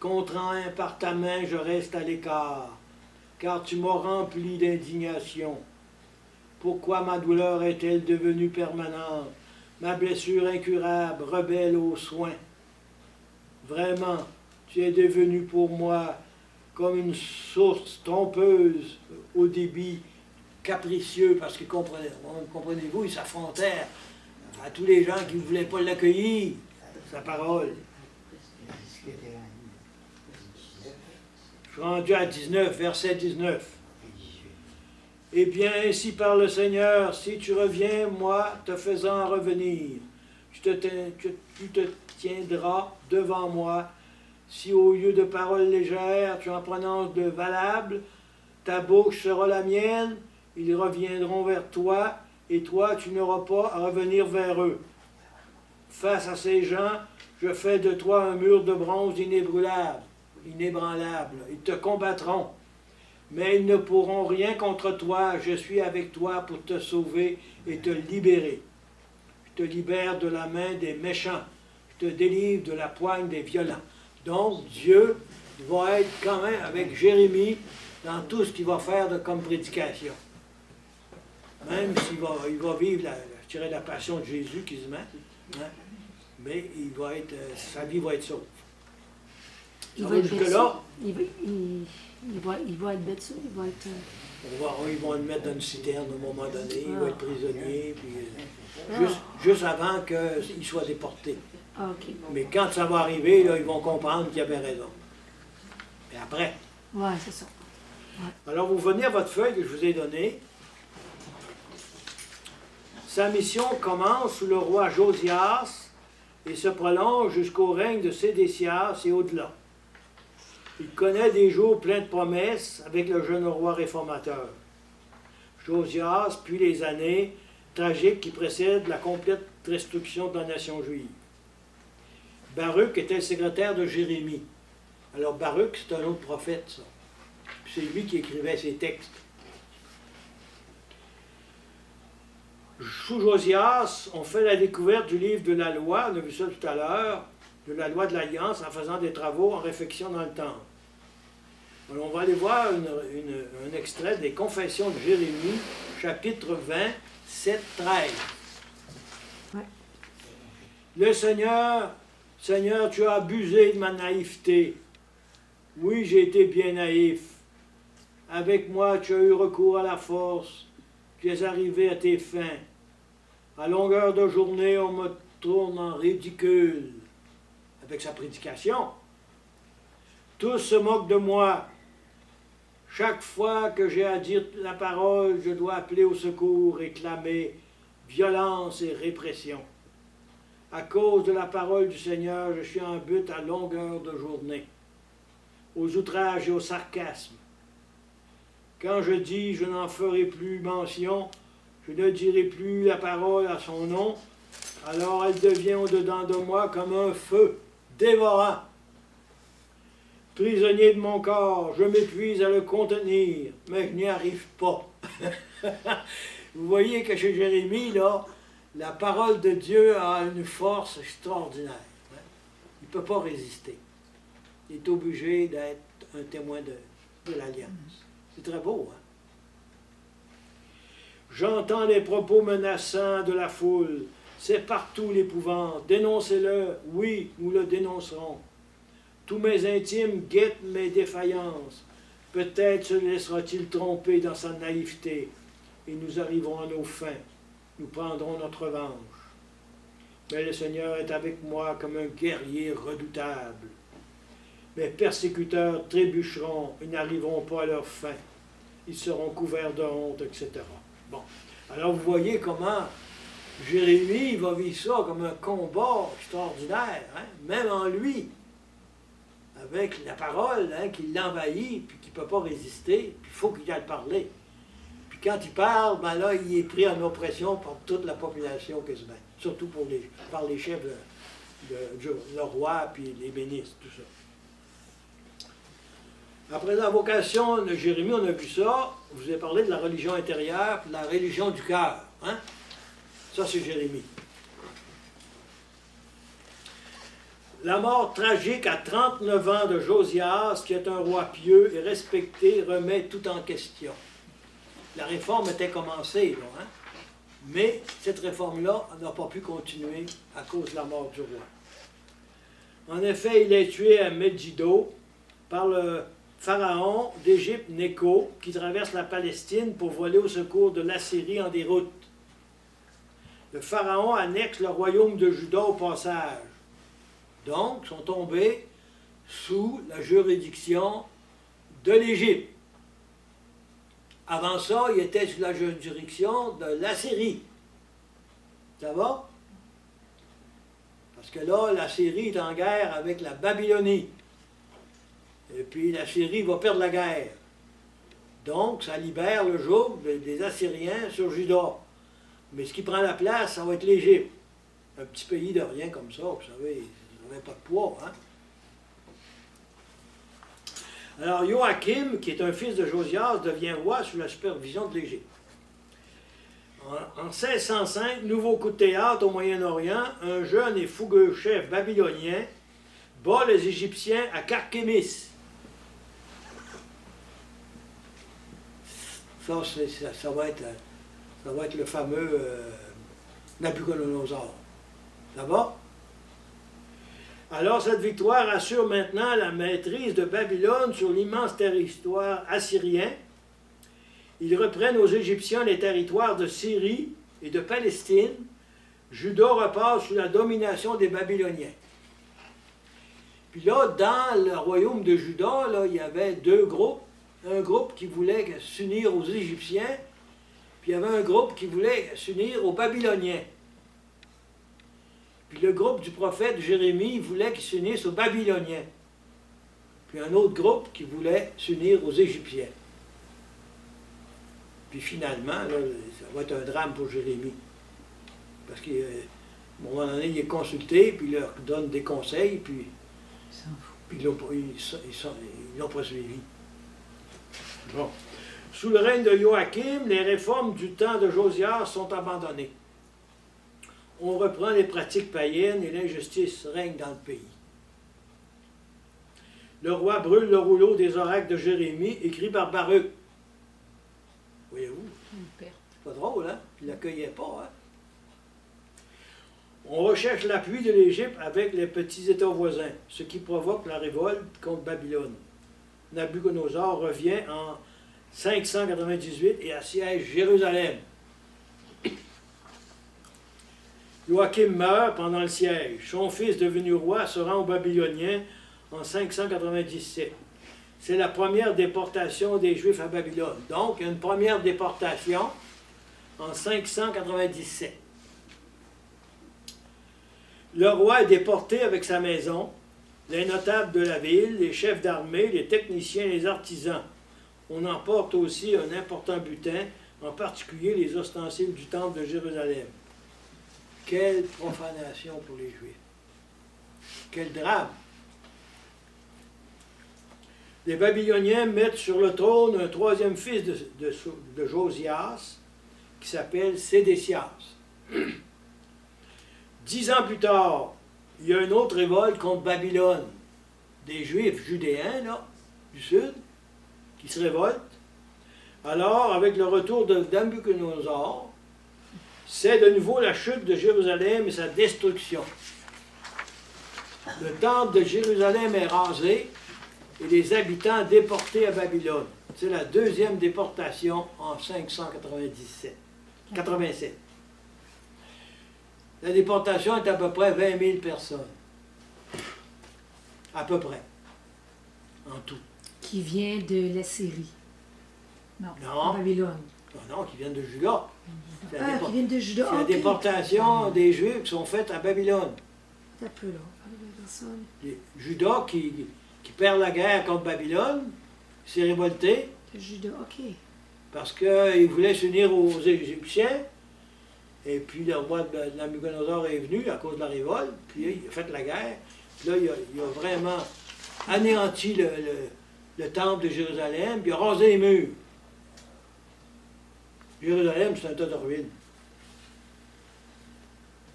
Contraint par ta main, je reste à l'écart, car tu m'as rempli d'indignation. Pourquoi ma douleur est-elle devenue permanente, ma blessure incurable, rebelle aux soins? Vraiment, tu es devenu pour moi comme une source trompeuse au débit capricieux, parce que comprenez-vous, ils s'affrontèrent à tous les gens qui ne voulaient pas l'accueillir, sa parole. Je suis rendu à 19, verset 19. Eh bien, ainsi parle le Seigneur, si tu reviens, moi, te faisant revenir, tu te tiendras devant moi. Si au lieu de paroles légères, tu en prononces de valables, ta bouche sera la mienne, ils reviendront vers toi, et toi, tu n'auras pas à revenir vers eux. Face à ces gens, je fais de toi un mur de bronze inébranlable. Ils te combattront, mais ils ne pourront rien contre toi. Je suis avec toi pour te sauver et te libérer. Je te libère de la main des méchants. Je te délivre de la poigne des violents. Donc, Dieu va être quand même avec Jérémie dans tout ce qu'il va faire comme prédication. Même s'il va vivre la passion de Jésus quasiment, hein, mais il va être, sa vie va être sauve. Il va être jusque-là, Il va être battu, il va être... Ils vont le mettre dans une citerne à un moment donné, il va être prisonnier, puis, Ah. juste avant qu'il soit déporté. Ah, OK. Mais quand ça va arriver, là, ils vont comprendre qu'il avait raison. Et après. Ouais, c'est ça. Alors, vous venez à votre feuille que je vous ai donnée. Sa mission commence sous le roi Josias et se prolonge jusqu'au règne de Sédécias et au-delà. Il connaît des jours pleins de promesses avec le jeune roi réformateur. Josias, puis les années tragiques qui précèdent la complète destruction de la nation juive. Baruch était le secrétaire de Jérémie. Alors Baruch, c'est un autre prophète, ça. C'est lui qui écrivait ses textes. Sous Josias, on fait la découverte du livre de la loi, on a vu ça tout à l'heure, de la loi de l'Alliance en faisant des travaux en réflexion dans le temple. Alors, on va aller voir un extrait des Confessions de Jérémie, chapitre 20, 7, 13. Ouais. Le Seigneur, tu as abusé de ma naïveté. Oui, j'ai été bien naïf. Avec moi, tu as eu recours à la force. Tu es arrivé à tes fins. À longueur de journée, on me tourne en ridicule. Avec sa prédication. Tous se moquent de moi. Chaque fois que j'ai à dire la parole, je dois appeler au secours et clamer violence et répression. À cause de la parole du Seigneur, je suis en but à longueur de journée, aux outrages et au sarcasme. Quand je dis je n'en ferai plus mention, je ne dirai plus la parole à son nom, alors elle devient au-dedans de moi comme un feu dévorant. Prisonnier de mon corps, je m'épuise à le contenir, mais je n'y arrive pas. Vous voyez que chez Jérémie, là, la parole de Dieu a une force extraordinaire. Hein? Il ne peut pas résister. Il est obligé d'être un témoin de l'Alliance. C'est très beau, hein? J'entends les propos menaçants de la foule. C'est partout l'épouvante. Dénoncez-le. Oui, nous le dénoncerons. Tous mes intimes guettent mes défaillances. Peut-être se laissera-t-il tromper dans sa naïveté, et nous arriverons à nos fins. Nous prendrons notre revanche. Mais le Seigneur est avec moi comme un guerrier redoutable. Mes persécuteurs trébucheront et n'arriveront pas à leur fin. Ils seront couverts de honte, etc. Bon. Alors vous voyez comment Jérémie va vivre ça comme un combat extraordinaire, hein? Même en lui, avec la parole, hein, qui l'envahit, puis qui ne peut pas résister, puis il faut qu'il aille parler. Puis quand il parle, ben là, il est pris en oppression par toute la population quasiment, surtout par les chefs, le roi, puis les ministres, tout ça. Après la vocation de Jérémie, on a vu ça, je vous ai parlé de la religion intérieure, puis de la religion du cœur. Hein? Ça, c'est Jérémie. La mort tragique à 39 ans de Josias, qui est un roi pieux et respecté, remet tout en question. La réforme était commencée, là, hein? Mais cette réforme-là n'a pas pu continuer à cause de la mort du roi. En effet, il est tué à Megiddo par le pharaon d'Égypte, Nécho, qui traverse la Palestine pour voler au secours de l'Assyrie en déroute. Le pharaon annexe le royaume de Juda au passage. Donc, sont tombés sous la juridiction de l'Égypte. Avant ça, ils étaient sous la juridiction de l'Assyrie. Ça va? Parce que là, l'Assyrie est en guerre avec la Babylonie. Et puis l'Assyrie va perdre la guerre. Donc, ça libère le joug des Assyriens sur Juda. Mais ce qui prend la place, ça va être l'Égypte. Un petit pays de rien comme ça, vous savez, ça n'avait pas de poids. Hein? Alors, Joachim, qui est un fils de Josias, devient roi sous la supervision de l'Égypte. En 1605, nouveau coup de théâtre au Moyen-Orient, un jeune et fougueux chef babylonien bat les Égyptiens à Carchemish. Ça va être le fameux Nabucodonosor. Ça va? Alors cette victoire assure maintenant la maîtrise de Babylone sur l'immense territoire assyrien. Ils reprennent aux Égyptiens les territoires de Syrie et de Palestine. Juda repart sous la domination des Babyloniens. Puis là, dans le royaume de Juda, là, il y avait deux groupes. Un groupe qui voulait s'unir aux Égyptiens, puis il y avait un groupe qui voulait s'unir aux Babyloniens. Puis le groupe du prophète Jérémie voulait qu'ils s'unissent aux Babyloniens. Puis un autre groupe qui voulait s'unir aux Égyptiens. Puis finalement, là, ça va être un drame pour Jérémie. Parce qu'à un moment donné, il est consulté, puis il leur donne des conseils, puis ils l'ont pas suivi. Bon. Sous le règne de Joachim, les réformes du temps de Josias sont abandonnées. On reprend les pratiques païennes et l'injustice règne dans le pays. Le roi brûle le rouleau des oracles de Jérémie, écrit par Baruch. Voyez-vous? C'est pas drôle, hein? Il ne l'accueillait pas, hein? On recherche l'appui de l'Égypte avec les petits États voisins, ce qui provoque la révolte contre Babylone. Nabuchodonosor revient en 598 et assiège Jérusalem. Joachim meurt pendant le siège. Son fils, devenu roi, se rend aux Babyloniens en 597. C'est la première déportation des Juifs à Babylone. Donc, il y a une première déportation en 597. Le roi est déporté avec sa maison, les notables de la ville, les chefs d'armée, les techniciens, les artisans. On emporte aussi un important butin, en particulier les ustensiles du temple de Jérusalem. Quelle profanation pour les Juifs! Quel drame! Les Babyloniens mettent sur le trône un troisième fils de Josias, qui s'appelle Sédécias. 10 ans plus tard, il y a une autre révolte contre Babylone. Des Juifs judéens, là, du sud, qui se révoltent. Alors, avec le retour de Nabuchodonosor, c'est de nouveau la chute de Jérusalem et sa destruction. Le temple de Jérusalem est rasé et les habitants déportés à Babylone. C'est la deuxième déportation en 587. La déportation est à peu près 20 000 personnes. À peu près. En tout. Qui vient de la Syrie. Non. Non. Babylone. Non, qui viennent de Juda. Qui viennent de Juda. C'est la déportation des Juifs qui sont faites à Babylone. C'est un peu long. Personne. Juda qui perd la guerre contre Babylone, s'est révolté. De Juda, ok. Parce qu'il voulait s'unir aux Égyptiens. Et puis le roi de Nabuchodonosor est venu à cause de la révolte. Puis il a fait la guerre. Puis là, il a vraiment anéanti le temple de Jérusalem. Puis il a rasé les murs. Jérusalem, c'est un tas de ruines.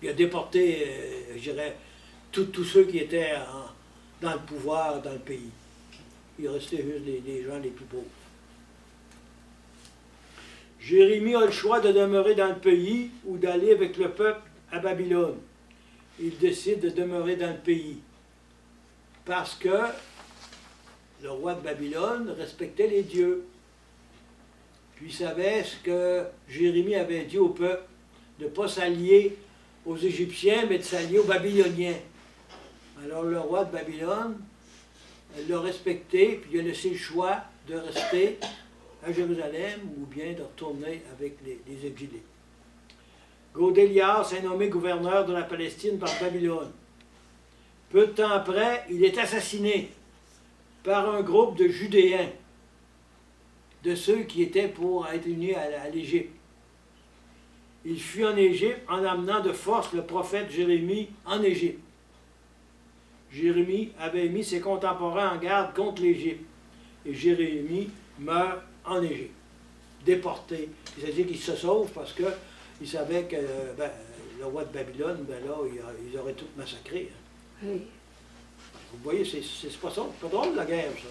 Il a déporté, je dirais, tous ceux qui étaient dans le pouvoir, dans le pays. Il restait juste les gens les plus pauvres. Jérémie a le choix de demeurer dans le pays ou d'aller avec le peuple à Babylone. Il décide de demeurer dans le pays. Parce que le roi de Babylone respectait les dieux. Puis il savait ce que Jérémie avait dit au peuple, de ne pas s'allier aux Égyptiens, mais de s'allier aux Babyloniens. Alors le roi de Babylone l'a respecté, puis il a laissé le choix de rester à Jérusalem ou bien de retourner avec les exilés. Godélias est nommé gouverneur de la Palestine par Babylone. Peu de temps après, il est assassiné par un groupe de Judéens, de ceux qui étaient pour être unis à l'Égypte. Il fuit en Égypte en amenant de force le prophète Jérémie en Égypte. Jérémie avait mis ses contemporains en garde contre l'Égypte. Et Jérémie meurt en Égypte, déporté. C'est-à-dire qu'il se sauve parce qu'il savait que le roi de Babylone, là, ils auraient tout massacré. Hein. Oui. Vous voyez, c'est pas ça. C'est pas drôle la guerre, ça.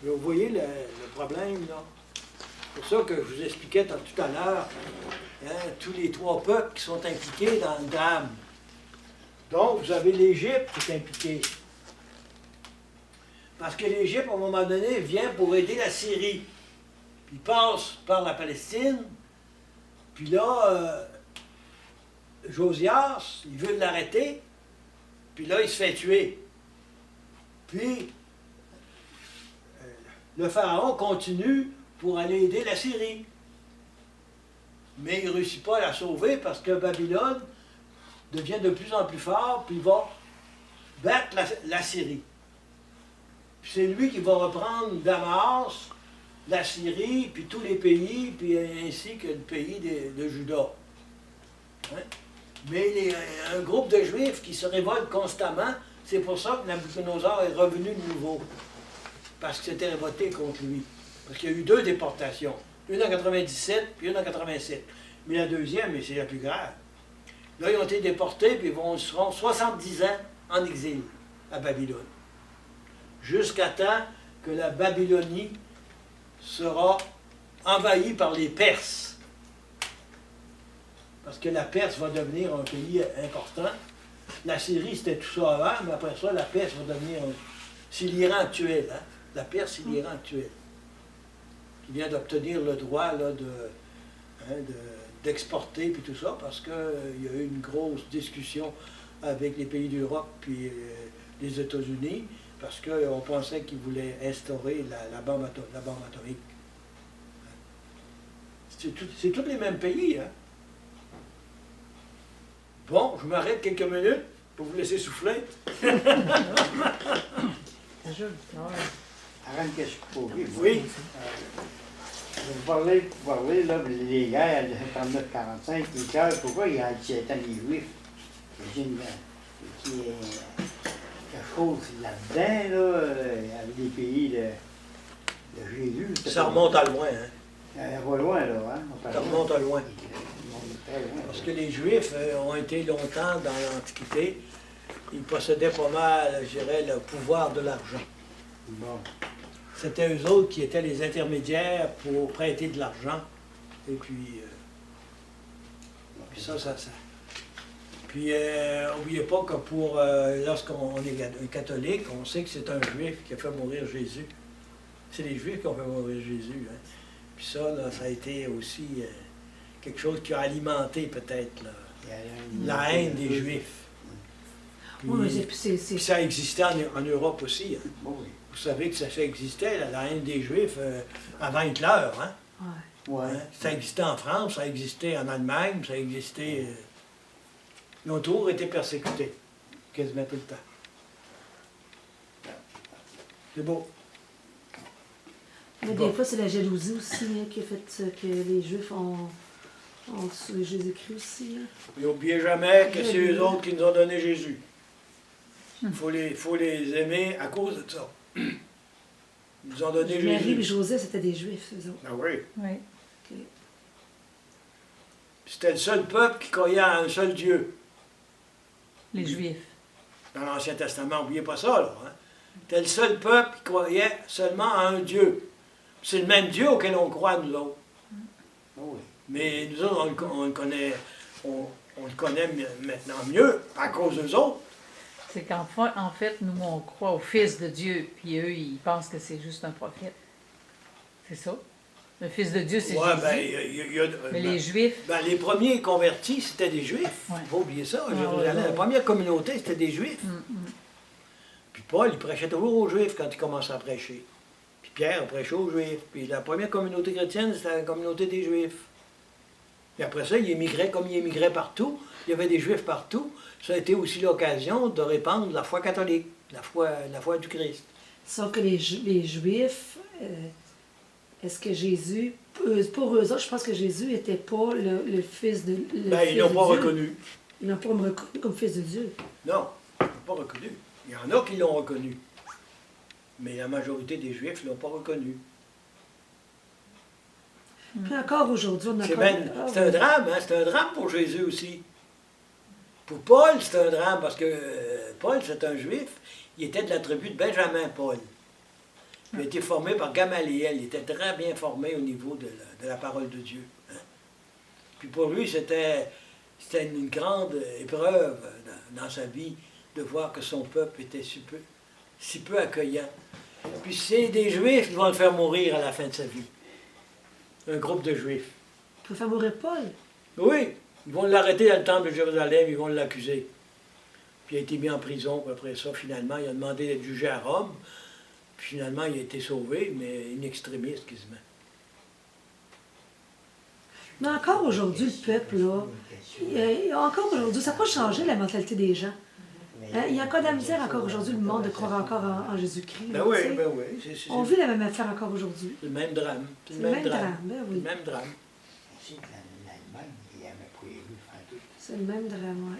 Mais vous voyez le problème, là. C'est pour ça que je vous expliquais tout à l'heure, hein, tous les trois peuples qui sont impliqués dans le drame. Donc, vous avez l'Égypte qui est impliquée. Parce que l'Égypte, à un moment donné, vient pour aider la Syrie. Puis il passe par la Palestine. Puis là, Josias, ils veulent l'arrêter. Puis là, il se fait tuer. Puis, le pharaon continue pour aller aider la Syrie. Mais il ne réussit pas à la sauver parce que Babylone devient de plus en plus fort, puis il va battre la Syrie. Puis c'est lui qui va reprendre Damas, la Syrie, puis tous les pays, puis ainsi que le pays de Juda. Hein? Mais il y a un groupe de Juifs qui se révoltent constamment. C'est pour ça que Nabucodonosor est revenu de nouveau. Parce que c'était révolté contre lui. Parce qu'il y a eu 2 déportations. Une en 97, puis une en 87. Mais la deuxième, et c'est la plus grave. Là, ils ont été déportés, puis ils seront 70 ans en exil à Babylone. Jusqu'à temps que la Babylonie sera envahie par les Perses. Parce que la Perse va devenir un pays important. La Syrie, c'était tout ça avant, mais après ça, la Perse va devenir... C'est l'Iran actuel, hein? La Perse, c'est l'Iran actuel. Qui vient d'obtenir le droit là, d'exporter puis tout ça, parce qu'il y a eu une grosse discussion avec les pays d'Europe puis les États-Unis, parce qu'on pensait qu'ils voulaient instaurer la bombe atomique. C'est tous les mêmes pays, hein? Bon, je m'arrête quelques minutes pour vous laisser souffler. Avant que je coupe, Oui. Vous parlez là, les guerres de 59-45, les cœurs, pourquoi il y a anti-État les Juifs? Qui est quelque chose là-dedans, là, avec les pays de Jésus. Ça remonte à loin, hein? Ça va loin, là, hein? Ça remonte à loin. Ça remonte très loin. Parce que les Juifs ont été longtemps dans l'Antiquité. Ils possédaient pas mal, je dirais, le pouvoir de l'argent. Bon. C'était eux autres qui étaient les intermédiaires pour prêter de l'argent. Et puis ça. Puis, n'oubliez pas que lorsqu'on est catholique, on sait que c'est un Juif qui a fait mourir Jésus. C'est les Juifs qui ont fait mourir Jésus. Hein. Puis ça, là, ça a été aussi quelque chose qui a alimenté peut-être la haine des Juifs. Puis, Oui, mais puis ça existait en Europe aussi. Hein. Bon, oui. Vous savez que ça existait, la haine des Juifs, avant Hitler. Hein? Ouais. Ouais. Hein? Ça existait en France, ça existait en Allemagne, ça existait... Ils ont toujours été persécutés, quasiment tout le temps. C'est beau. Mais des fois, c'est la jalousie aussi hein, qui a fait que les Juifs ont tué Jésus-Christ aussi. Hein. Et n'oubliez jamais que c'est eux autres qui nous ont donné Jésus. Il faut les aimer à cause de ça. Ils nous ont donné Marie et Jésus. Joseph, c'était des Juifs, eux autres. Ah oui. Oui. Ok. C'était le seul peuple qui croyait à un seul Dieu. Les Juifs. Dans l'Ancien Testament, n'oubliez pas ça, là. Hein? C'était le seul peuple qui croyait seulement à un Dieu. C'est le même Dieu auquel on croit, nous autres. Oh, oui. Mais nous autres, on le connaît maintenant mieux à cause d'eux autres. C'est qu'en fait, nous, on croit au Fils de Dieu, puis eux, ils pensent que c'est juste un prophète. C'est ça? Le Fils de Dieu, c'est Ouais, Jésus. ben, Mais les Juifs, les premiers convertis, c'était des Juifs. Ouais. Faut pas oublier ça, à Ouais, Jérusalem. ouais, ouais. La première communauté, c'était des Juifs. Puis Paul, il prêchait toujours aux Juifs quand il commençait à prêcher. Puis Pierre prêchait aux Juifs. Puis la première communauté chrétienne, c'était la communauté des Juifs. Et après ça, il émigrait comme il émigrait partout. Il y avait des Juifs partout. Ça a été aussi l'occasion de répandre la foi catholique, la foi du Christ. Sauf que les Juifs, est-ce que Jésus, pour eux autres, je pense que Jésus n'était pas le fils de Dieu. Ils l'ont pas reconnu. Ils n'ont pas reconnu comme fils de Dieu. Non, ils l'ont pas reconnu. Il y en a qui l'ont reconnu. Mais la majorité des Juifs ne l'ont pas reconnu. Puis encore aujourd'hui, on n'a C'est pas... c'est un drame, hein? C'est un drame pour Jésus aussi. Pour Paul, c'est un drame parce que Paul, c'est un juif. Il était de la tribu de Benjamin, Paul. Il a été formé par Gamaliel. Il était très bien formé au niveau de la parole de Dieu. Hein? Puis pour lui, c'était c'était une grande épreuve dans sa vie de voir que son peuple était si peu accueillant. Puis c'est des Juifs qui vont le faire mourir à la fin de sa vie. Un groupe de Juifs. Pour faire mourir Paul. Oui, ils vont l'arrêter dans le temple de Jérusalem, ils vont l'accuser. Puis il a été mis en prison, puis après ça, finalement, il a demandé d'être jugé à Rome. Puis finalement, il a été sauvé, mais in extremis quasiment. Mais encore aujourd'hui, le peuple, là, encore aujourd'hui, ça n'a pas changé la mentalité des gens. Hein, il y a encore de la misère encore aujourd'hui, le monde, de croire encore en Jésus-Christ. Ben là, oui, tu sais. ben oui. On vit la même affaire encore aujourd'hui. C'est le même drame. C'est le même drame, ben C'est oui. le même drame. C'est que l'Allemagne, il n'avait pas élu faire tout. C'est le même drame, oui.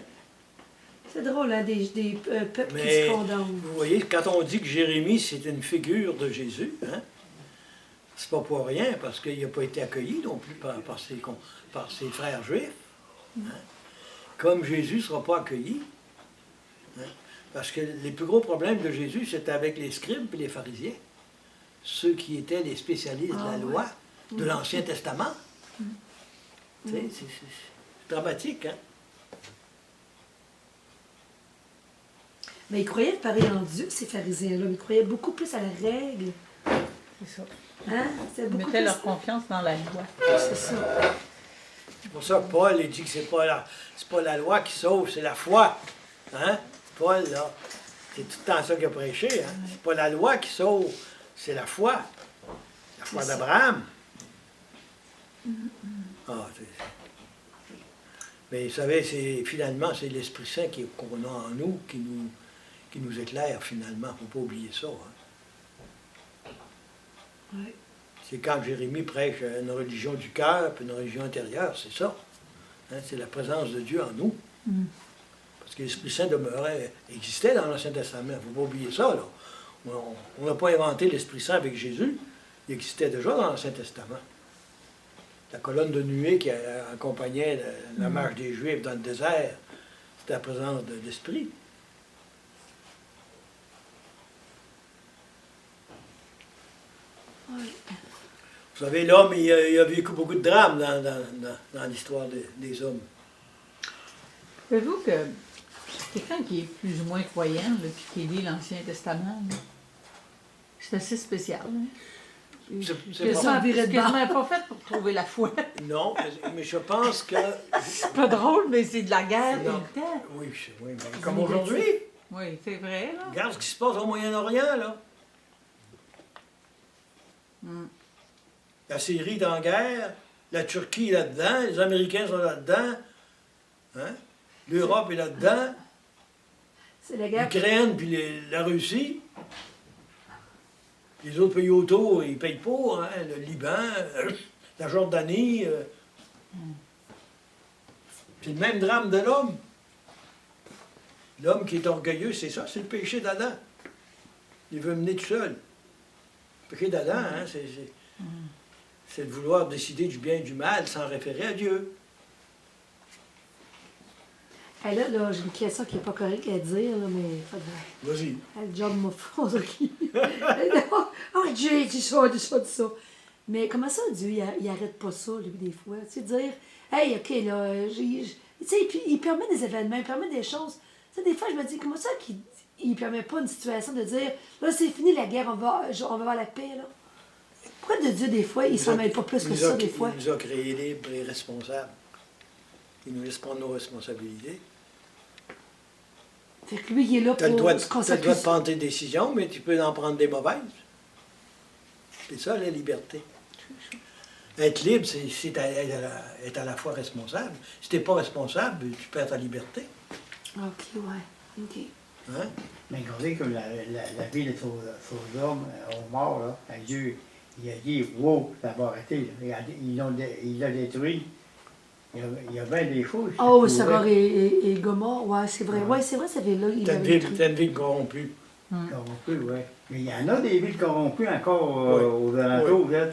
C'est drôle, hein, des peuples qui Mais se condamnent. vous voyez, quand on dit que Jérémie, c'est une figure de Jésus, hein, c'est pas pour rien, parce qu'il n'a pas été accueilli non plus par ses frères juifs. Hein. Comme Jésus ne sera pas accueilli. Hein, parce que les plus gros problèmes de Jésus, c'était avec les scribes et les pharisiens. Ceux qui étaient les spécialistes de la loi, de l'Ancien Testament. Tu sais, c'est dramatique, hein? Mais ils croyaient pareil en Dieu, ces pharisiens-là. Ils croyaient beaucoup plus à la règle. C'est ça. Hein? C'est Ils beaucoup mettaient plus... leur confiance dans la loi. C'est ça. C'est pour ça que Paul il dit que c'est pas la loi qui sauve, c'est la foi. Hein? Paul, là, c'est tout le temps ça qu'il a prêché. Hein? C'est pas la loi qui sauve, c'est la foi. La foi C'est ça. d'Abraham. Mais vous savez, finalement, c'est l'Esprit Saint qu'on a en nous qui nous éclaire finalement. Il ne faut pas oublier ça. Hein? Ouais. C'est quand Jérémie prêche une religion du cœur, puis une religion intérieure, c'est ça. Hein, c'est la présence de Dieu en nous. Parce que l'Esprit Saint existait dans l'Ancien Testament. Il ne faut pas oublier ça. Là. On n'a pas inventé l'Esprit Saint avec Jésus. Il existait déjà dans l'Ancien Testament. La colonne de nuée qui accompagnait la marche des Juifs dans le désert, c'était la présence de l'Esprit. Ouais. Vous savez, l'homme, il a vécu beaucoup de drames dans l'histoire des hommes. Savez-vous que quelqu'un qui est plus ou moins croyant, là, puis qui lit l'Ancien Testament, là, c'est assez spécial. Hein? C'est ça en virait de bord. quasiment pas fait pour trouver la foi. Non, mais je pense que... C'est pas drôle, mais c'est de la guerre tout Non. le temps. Oui, mais comme aujourd'hui. Oui, c'est vrai, là. Regarde ce qui se passe au Moyen-Orient, là. La Syrie est en guerre, la Turquie est là-dedans, les Américains sont là-dedans, hein? L'Europe est là-dedans, C'est la guerre. l'Ukraine puis la Russie. Les autres pays autour, ils ne payent pas, hein? Le Liban, la Jordanie. C'est le même drame de l'homme. L'homme qui est orgueilleux, c'est ça, c'est le péché d'Adam. Il veut mener tout seul. Le péché d'Adam, hein, c'est de vouloir décider du bien et du mal sans référer à Dieu. Hey, là, j'ai une question qui n'est pas correcte à dire, là, mais faudrait. Vas-y. Le job m'a fait. Oh, Dieu, dis ça, dis ça, dis ça. Mais comment ça, Dieu, il arrête pas ça, lui, des fois? Tu sais, dire, hey, OK, là, tu sais, puis il permet des événements, il permet des choses. Tu sais, des fois, je me dis, comment ça qu'il il permet pas une situation de dire, là, c'est fini la guerre, on va avoir la paix, là? Pourquoi de Dieu, des fois, il s'en mêle pas plus que ça, des fois? Il nous a créés libres et responsables. Il nous laisse prendre nos responsabilités. Fait que lui, il est là Tu as le pour droit se de consacrer. prendre tes décisions, mais tu peux en prendre des mauvaises. C'est ça, la liberté. Être libre, c'est être à la fois responsable. Si tu n'es pas responsable, tu perds ta liberté. OK, ouais. OK. Hein? Mais regardez comme la ville de Sodome, au mort, là, quand Dieu il a dit, wow, ça va arrêter. Là. Il l'a détruit. Il y a bien des choses. qui Oh, pourraient- Sarah et Gomorrhe, ouais, c'est vrai. Ouais, c'est vrai, cette ville-là, il T'as une avait ville, t'as une ville corrompue. Corrompues, oui. Mais il y en a des villes corrompues encore aux alentours, là.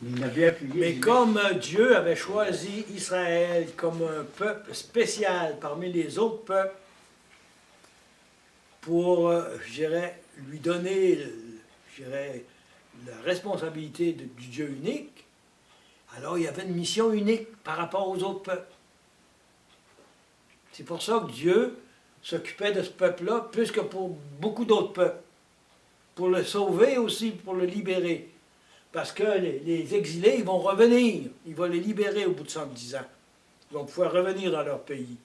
Mais il y en a bien plus. Mais comme Dieu avait choisi Israël comme un peuple spécial parmi les autres peuples pour, je dirais, lui donner, je dirais, la responsabilité du Dieu unique, alors il y avait une mission unique par rapport aux autres peuples. C'est pour ça que Dieu s'occupait de ce peuple-là plus que pour beaucoup d'autres peuples. Pour le sauver aussi, pour le libérer. Parce que les exilés, ils vont revenir. Il va les libérer au bout de 110 ans. Ils vont pouvoir revenir dans leur pays.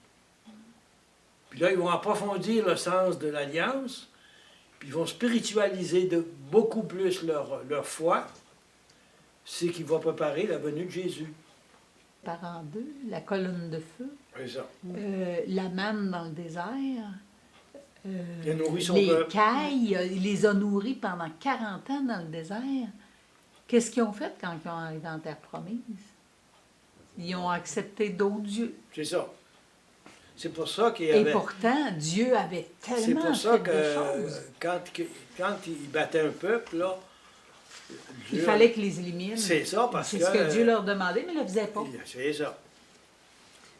Puis là, ils vont approfondir le sens de l'alliance, puis ils vont spiritualiser beaucoup plus leur foi. C'est qu'il va préparer la venue de Jésus. Par en deux, la colonne de feu, C'est ça. la manne dans le désert, Il a nourri son les peuple. cailles, il les a nourris pendant 40 ans dans le désert. Qu'est-ce qu'ils ont fait quand ils ont arrivé en terre promise? Ils ont accepté d'autres dieux. C'est ça. C'est pour ça qu'il y Et avait... pourtant, Dieu avait C'est tellement pour ça fait que de choses. quand il battait un peuple, là... Il Dieu- fallait qu'ils les éliminent. C'est ça, parce C'est que... ce que Dieu leur demandait, mais ils ne le faisaient pas. C'est ça.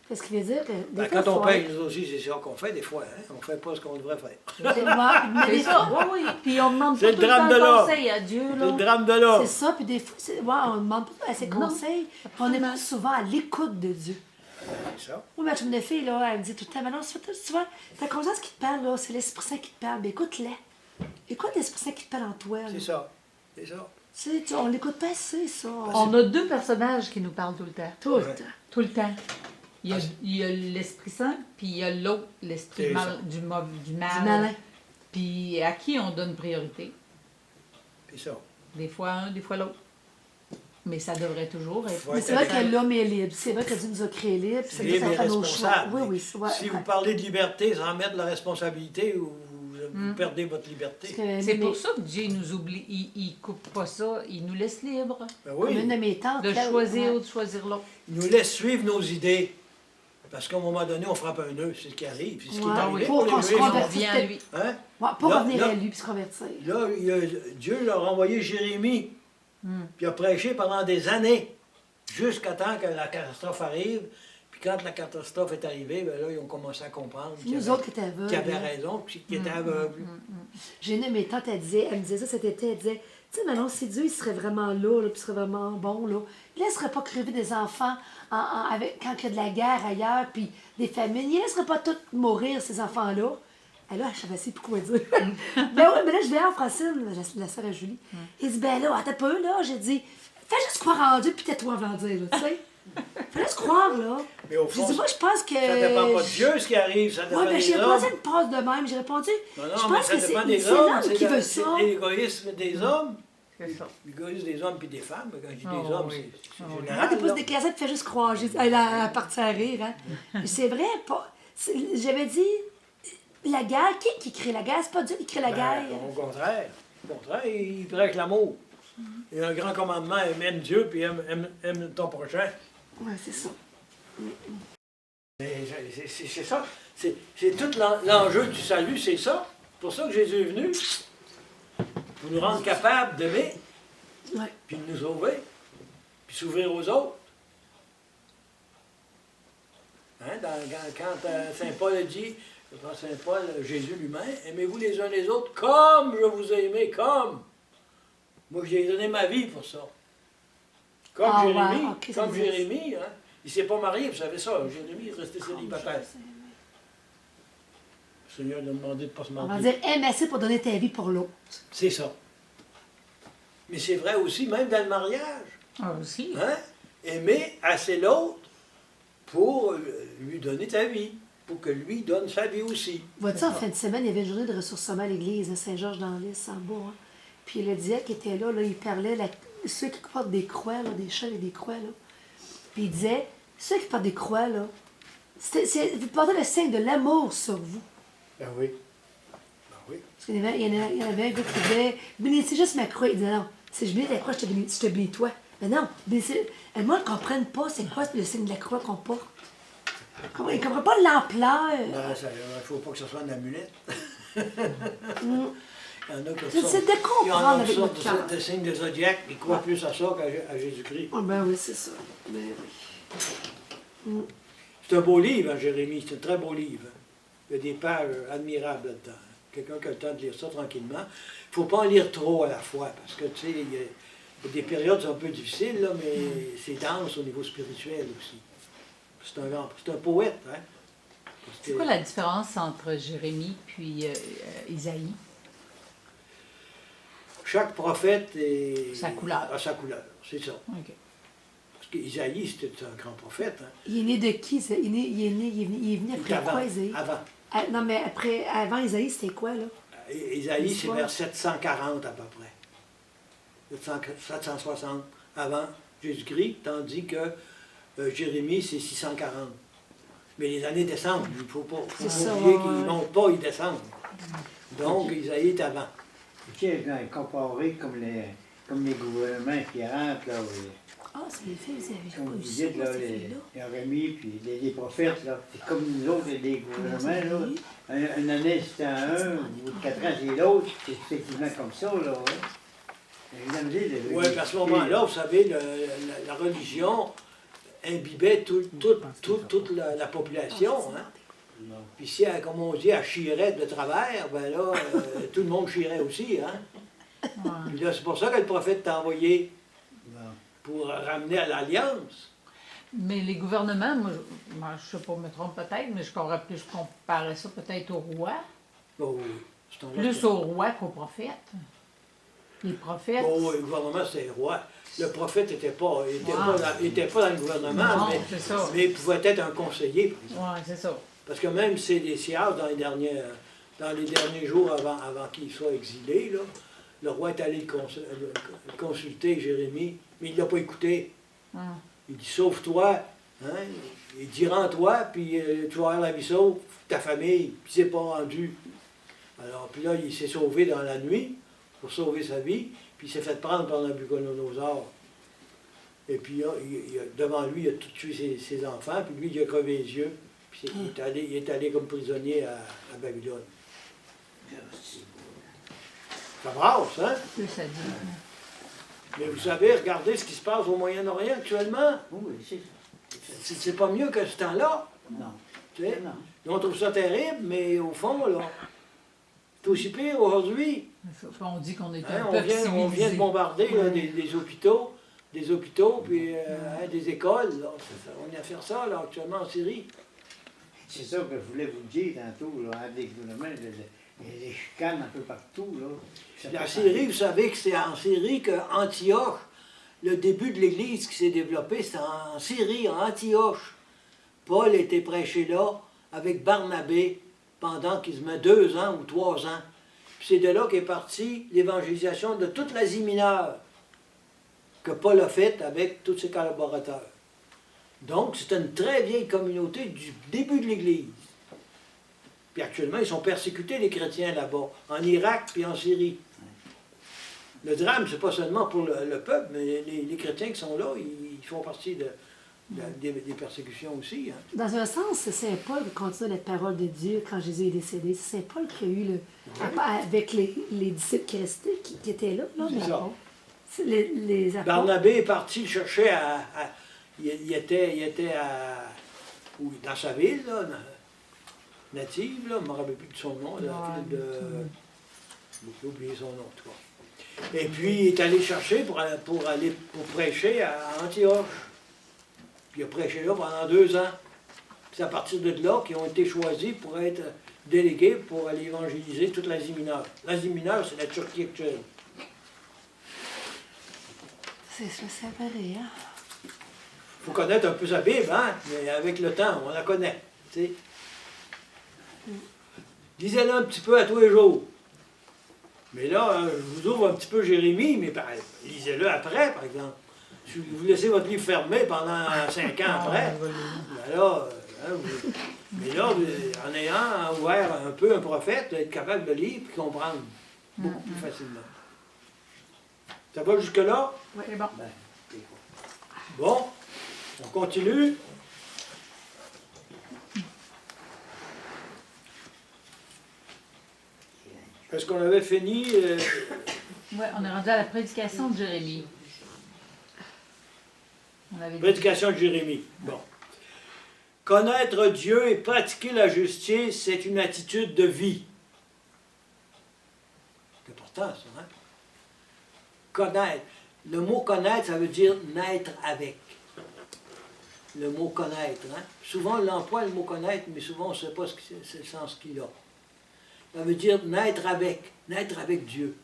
Parce qu'il veut dire que. Des Ben, fois, quand on faut paye, nous aussi, c'est ça qu'on fait des fois. Hein? On ne fait pas ce qu'on devrait faire. être- Ouais, mais C'est des ça, fois- oui, oui. Puis on ne demande C'est pas le tout le drame temps de l'homme. conseil à Dieu, C'est là. le drame de là. C'est ça, puis des fois, on ne demande pas assez Non, conseils. On est pas souvent à l'écoute de Dieu. C'est ça. Moi, ma chum de fille, là, elle me dit tout le temps, maintenant, tu vois, ta conscience qui te parle, là, c'est l'Esprit Saint qui te parle. Ben, écoute-les. Écoute l'Esprit Saint qui te parle en toi. là. C'est ça. C'est ça. Tu sais, on l'écoute pas assez, ça. On a deux personnages qui nous parlent tout le temps. Tout le Ouais. temps. Tout le temps. Il y a l'Esprit Saint, puis il y a l'autre, l'Esprit C'est mal, ça. du mal. Du malin. Puis à qui on donne priorité? C'est ça. Des fois un, des fois l'autre. Mais ça devrait toujours être. Faut Mais être c'est vrai avec- que l'homme est libre. C'est vrai que Dieu nous a créés libres. puis c'est vrai Libre que et ça fait nos choix. responsable. Oui, oui, c'est vrai. Si vous parlez de liberté sans mettre de la responsabilité, vous perdez votre liberté. Parce que C'est mais- pour ça que Dieu nous oublie, il coupe pas ça, il nous laisse libres Ben Comme une de oui, mes tantes. de là, choisir ouais. ou de choisir l'autre. il nous laisse suivre nos idées. Parce qu'à un moment donné, on frappe un nœud, c'est ce qui arrive. C'est ce qui Ouais, est arrivé oui. pour Pour qu'on les se Juifs. On convertisse. revient à lui. Hein? Ouais, pas Là, revenir là- à lui puis se convertir. Là, Dieu leur a envoyé Jérémie, puis il a prêché pendant des années, jusqu'à temps que la catastrophe arrive. Puis quand la catastrophe est arrivée, ben là, ils ont commencé à comprendre qu'il y Nous avait, autres qui étaient aveugles. qu'il y avait là. raison, puis qu'ils étaient aveugles. J'ai une de mes tantes, elle me disait ça cet été, elle disait, tu sais, Manon, si Dieu il serait vraiment là, puis serait vraiment bon, là, il laisserait pas crever des enfants quand il y a de la guerre ailleurs, puis des famines, il laisserait pas tous mourir, ces enfants-là. Et là, je savais pas pourquoi dire. Ben oui, mais là, je vais à Francine, la sœur à Julie. Il dit, ben là, attends un peu, là, j'ai dit, fais juste croire en Dieu, puis tais-toi avant de dire, là, tu sais. Fais juste croire, là. Mais au J'ai fond, dit, moi, je pense que. ça dépend pas de Dieu ce qui arrive, ça dépend Ouais, ben des j'ai hommes. répondu une passe de même. J'ai répondu, Non, je non, pense mais ça que dépend c'est des c'est hommes, l'homme qui veut c'est ça. l'égoïsme des hommes. C'est ça. L'égoïsme des hommes puis des femmes. Quand je dis des Oh, hommes, oui. c'est Oh, oui. Quand général. tu poses là. des cassettes, fais juste croire. J'ai dit, elle a parti à rire. Hein. Puis c'est vrai, j'avais dit, la guerre, qui crée la guerre? C'est pas Dieu qui crée la Ben, guerre. au contraire. Au contraire, il prêche l'amour. Il y a un grand commandement, aime Dieu puis aime ton prochain. Ouais, c'est ça. Mais c'est ça. C'est tout l'enjeu du salut, c'est ça. C'est pour ça que Jésus est venu. Pour nous rendre capables d'aimer, Ouais. puis de nous sauver, puis s'ouvrir aux autres. Hein, quand Saint Paul a dit, quand Saint Paul, Jésus lui-même, aimez-vous les uns les autres comme je vous ai aimé, comme. Moi, j'ai donné ma vie pour ça. Comme Ah, Jérémie, ouais, ok, ça comme veut dire- Jérémie, hein. Il ne s'est pas marié, vous savez ça. Jérémie est resté célibataire. Le Seigneur lui a demandé de ne pas se On va mentir. dire, aime assez pour donner ta vie pour l'autre. C'est ça. Mais c'est vrai aussi, même dans le mariage. Ah, aussi. Hein? Aimer assez l'autre pour lui donner ta vie, pour que lui donne sa vie aussi. Vois-tu, en fin de semaine, il y avait une journée de ressourcement à l'église à Saint-Georges-dans-Lys, en bas. Hein. Puis le diacre qui était là, il parlait, ceux qui portent des croix, là, des chats et des croix, là. Puis il disait, ceux qui portent des croix, là, vous portez le signe de l'amour sur vous. Ben oui. Ben oui. Parce qu'il y en avait un gars qui disait, bénissez juste ma croix. Il disait, non, si je bénis ta croix, je te bénis toi. Mais non, bénissez. Et moi, ils ne comprennent pas c'est quoi le signe de la croix qu'on porte. Ils ne comprennent pas l'ampleur. Il ne faut pas que ce soit une amulette. Mm. Il y en a qui C'est sortent- de il y en comprendre a qui avec sortent notre cœur. de signes de zodiaque, ils croient plus à ça qu'à Jésus-Christ. Ah, ben oui, c'est ça. Ben oui. C'est un beau livre, hein, Jérémie, c'est un très beau livre. Il y a des pages admirables là-dedans. Quelqu'un qui a le temps de lire ça tranquillement. Il ne faut pas en lire trop à la fois, parce que, tu sais, il y a des périodes qui sont un peu difficiles, là, mais c'est dense au niveau spirituel aussi. C'est un poète, hein? C'est quoi la différence entre Jérémie puis Isaïe? Chaque prophète Sa couleur. a sa couleur, c'est ça. OK. Parce qu'Isaïe, c'était un grand prophète. Hein. Il est né de qui? Il est venu après Avant, quoi, Isaïe? avant. Ah, non, mais avant Isaïe, c'était quoi, là? Isaïe, c'est L'histoire. vers 740 à peu près. 760 avant Jésus-Christ, tandis que Jérémie, c'est 640. Mais les années descendent. Il ne faut pas C'est ça, oublier ouais, qu'ils ne ouais. montent pas, ils descendent. Donc, Isaïe est avant. Tu sais, comparé comme les gouvernements qui rentrent, là, Ah, c'est les filles, vous avez comme pas vous eu dites, ça, là, ces les filles-là? Jérémie, puis les prophètes, là, c'est comme nous autres, les gouvernements, là. Une année, c'était un, ou 4 ans, c'est l'autre. C'est effectivement comme ça, là, ouais. Oui, à ce moment-là, vous savez, la religion imbibait toute la population. Hein. Non. Puis si, comme on dit, elle chierait de travers, ben là, tout le monde chierait aussi. Hein. Ouais. Puis là, c'est pour ça que le prophète t'a envoyé Non. pour ramener à l'alliance. Mais les gouvernements, moi, je sais pas, je me trompe peut-être, mais je comparais ça peut-être au roi. Oh, oui, c'est un Plus autre- au roi qu'aux prophètes. Les prophètes. Oh, oui, le gouvernement, c'était le roi. Le prophète n'était pas, Ouais. était pas dans le gouvernement, Non, mais, c'est ça. mais il pouvait être un conseiller, par exemple. Oui, c'est ça. Parce que même Sédécias, dans les derniers jours avant qu'il soit exilé, là, le roi est allé le consulter, Jérémie, mais il ne l'a pas écouté. Hum. Il dit, sauve-toi, hein? Il dit, rends-toi, puis tu vas avoir la vie sauve, ta famille, puis c'est pas rendu. Alors, puis là, il s'est sauvé dans la nuit, pour sauver sa vie, puis il s'est fait prendre par Nabucodonosor. Et puis, devant lui, il a tout tué ses enfants, puis lui, il a crevé les yeux, puis il est allé comme prisonnier à Babylone. Ça brasse, hein? Plus ça dit. Mais vous savez, regardez ce qui se passe au Moyen-Orient actuellement. Oui, c'est ça. C'est pas mieux que ce temps-là. Non. Tu sais. Non. On trouve ça terrible, mais au fond, là, c'est aussi pire aujourd'hui. C'est ça. Puis on dit qu'on est Hein, un on peuple vient de civilisé. bombarder là, des hôpitaux, puis des écoles. Là. On vient de faire ça là, actuellement en Syrie. C'est ça que je voulais vous dire tantôt, là, avec les gouvernements, les chicanes un peu partout, là. La Syrie, vous savez que c'est en Syrie qu'Antioche, le début de l'Église qui s'est développé, c'est en Syrie, en Antioche. Paul était prêché là avec Barnabé pendant qu'il se met 2 ans ou 3 ans. Puis c'est de là qu'est partie l'évangélisation de toute l'Asie mineure que Paul a faite avec tous ses collaborateurs. Donc, c'est une très vieille communauté du début de l'Église. Puis actuellement, ils sont persécutés, les chrétiens, là-bas, en Irak puis en Syrie. Le drame, c'est pas seulement pour le peuple, mais les chrétiens qui sont là, ils font partie des persécutions aussi. Hein. Dans un sens, c'est Saint Paul qui continue la parole de Dieu quand Jésus est décédé. C'est Saint Paul qui a eu avec les disciples qui restaient, qui étaient là. C'est mais ça. bon. C'est les apôtres. Barnabé est parti le chercher il était dans sa ville, là, native, là, je ne me rappelle plus de son nom, la Ouais, ville de... J'ai oublié son nom, en tout cas. Et puis, il est allé chercher pour prêcher à Antioche. Puis il a prêché là pendant 2 ans. Puis c'est à partir de là qu'ils ont été choisis pour être délégués pour aller évangéliser toute l'Asie mineure. L'Asie mineure, c'est la Turquie actuelle. C'est vrai, hein? Il faut connaître un peu sa Bible, hein? Mais avec le temps, on la connaît. Tu sais. Lisez-la un petit peu à tous les jours. Mais là, je vous ouvre un petit peu Jérémie, mais lisez-le après, par exemple. Si vous laissez votre livre fermé pendant 5 ans après, ben là, mais là, en ayant ouvert un peu un prophète, vous êtes capable de lire et comprendre beaucoup plus facilement. Ça va jusque-là? Oui, c'est bon. Ben, c'est quoi? Bon, on continue. Est-ce qu'on avait fini? Oui, on est rendu à la prédication de Jérémie. On avait dit. Prédication de Jérémie. Bon. Connaître Dieu et pratiquer la justice, c'est une attitude de vie. C'est important, ça, hein? Connaître. Le mot connaître, ça veut dire naître avec. le mot connaître. Hein? Souvent, on emploie le mot connaître, mais souvent, on ne sait pas c'est le sens qu'il a. Ça veut dire naître avec Dieu.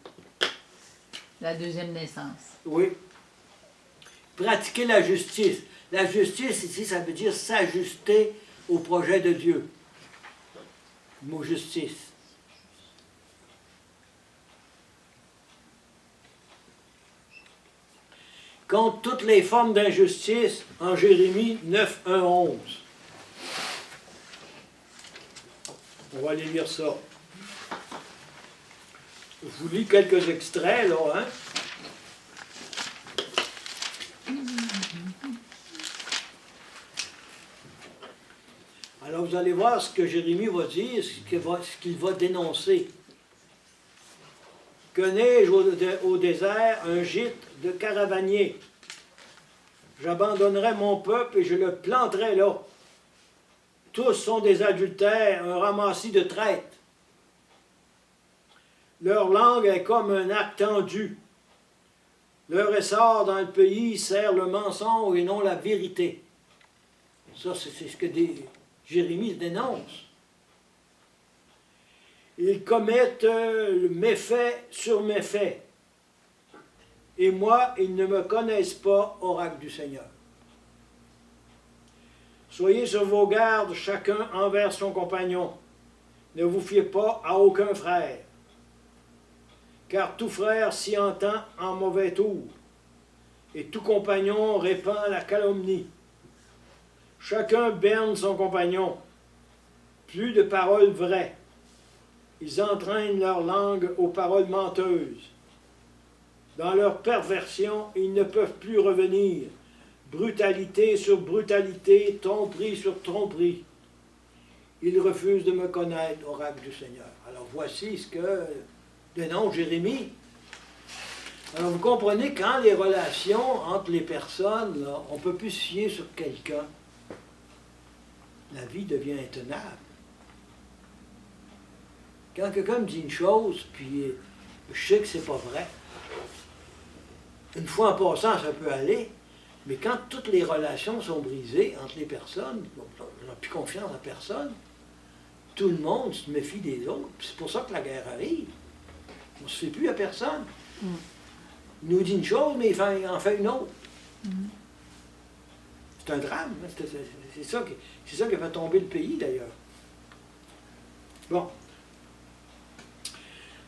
La deuxième naissance. Oui. Pratiquer la justice. La justice, ici, ça veut dire s'ajuster au projet de Dieu. Le mot justice. Contre toutes les formes d'injustice, en Jérémie 9, 1, 11. On va aller lire ça. Je vous lis quelques extraits, là, hein. Alors, vous allez voir ce que Jérémie va dire, ce qu'il va dénoncer. Que n'ai-je au désert un gîte de caravaniers? J'abandonnerai mon peuple et je le planterai là. Tous sont des adultères, un ramassis de traîtres. Leur langue est comme un arc tendu. Leur essor dans le pays sert le mensonge et non la vérité. Ça, c'est ce que Jérémie dénonce. Ils commettent méfait sur méfait. Et moi, ils ne me connaissent pas, oracle du Seigneur. Soyez sur vos gardes, chacun envers son compagnon. Ne vous fiez pas à aucun frère. Car tout frère s'y entend en mauvais tour, et tout compagnon répand la calomnie. Chacun berne son compagnon. Plus de paroles vraies. Ils entraînent leur langue aux paroles menteuses. Dans leur perversion, ils ne peuvent plus revenir. Brutalité sur brutalité, tromperie sur tromperie. Ils refusent de me connaître, oracle du Seigneur. Alors voici ce que dénonce Jérémie. Alors vous comprenez, quand les relations entre les personnes, là, on ne peut plus se fier sur quelqu'un, la vie devient intenable. Quand quelqu'un me dit une chose, puis je sais que c'est pas vrai, une fois en passant, ça peut aller, mais quand toutes les relations sont brisées entre les personnes, on n'a plus confiance en personne, tout le monde se méfie des autres, c'est pour ça que la guerre arrive. On ne se fie plus à personne. Il nous dit une chose, mais il en fait une autre. C'est un drame. C'est ça qui a fait tomber le pays, d'ailleurs. Bon.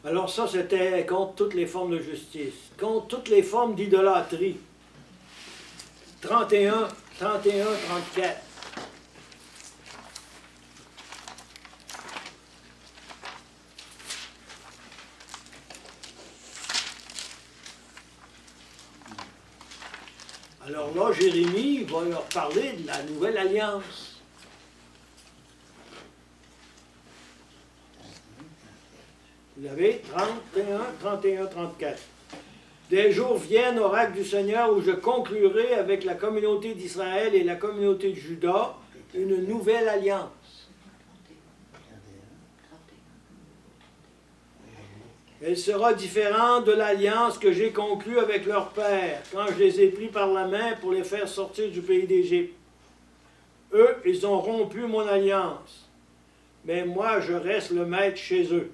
Alors ça, c'était contre toutes les formes de justice, contre toutes les formes d'idolâtrie. 31, 34. Alors là, Jérémie va leur parler de la nouvelle alliance. Vous l'avez? 31, 34. Des jours viennent, oracle du Seigneur, où je conclurai avec la communauté d'Israël et la communauté de Juda une nouvelle alliance. Elle sera différente de l'alliance que j'ai conclue avec leur père, quand je les ai pris par la main pour les faire sortir du pays d'Égypte. Eux, ils ont rompu mon alliance, mais moi, je reste le maître chez eux.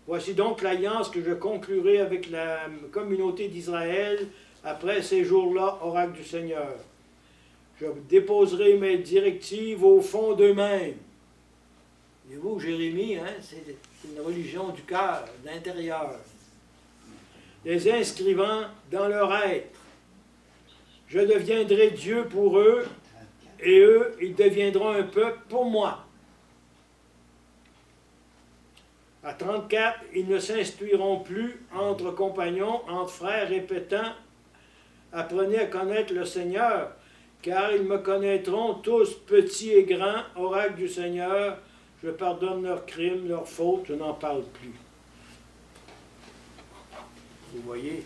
Voici donc l'alliance que je conclurai avec la communauté d'Israël après ces jours-là, oracle du Seigneur. Je déposerai mes directives au fond d'eux-mêmes. Et vous, Jérémie, hein, c'est une religion du cœur, de l'intérieur. Les inscrivant dans leur être. Je deviendrai Dieu pour eux, et eux, ils deviendront un peuple pour moi. À 34, ils ne s'instruiront plus entre compagnons, entre frères, répétant « Apprenez à connaître le Seigneur, car ils me connaîtront tous, petits et grands, oracle du Seigneur. Je pardonne leurs crimes, leurs fautes, je n'en parle plus. » Vous voyez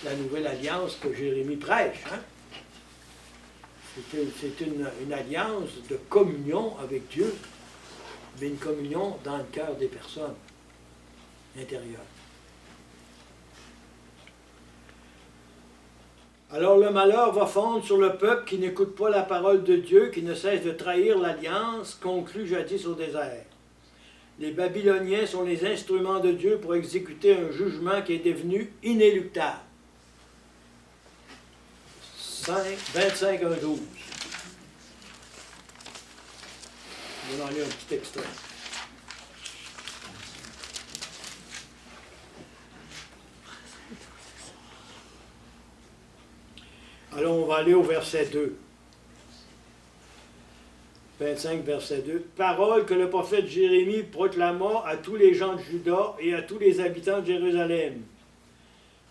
la nouvelle alliance que Jérémie prêche. Hein? C'est une alliance de communion avec Dieu, mais une communion dans le cœur des personnes intérieures. Alors le malheur va fondre sur le peuple qui n'écoute pas la parole de Dieu, qui ne cesse de trahir l'alliance conclue jadis au désert. Les Babyloniens sont les instruments de Dieu pour exécuter un jugement qui est devenu inéluctable. 25 à 12. Je vais en lire un petit extrait. Alors, on va aller au verset 2. 25, verset 2. Parole que le prophète Jérémie proclama à tous les gens de Juda et à tous les habitants de Jérusalem.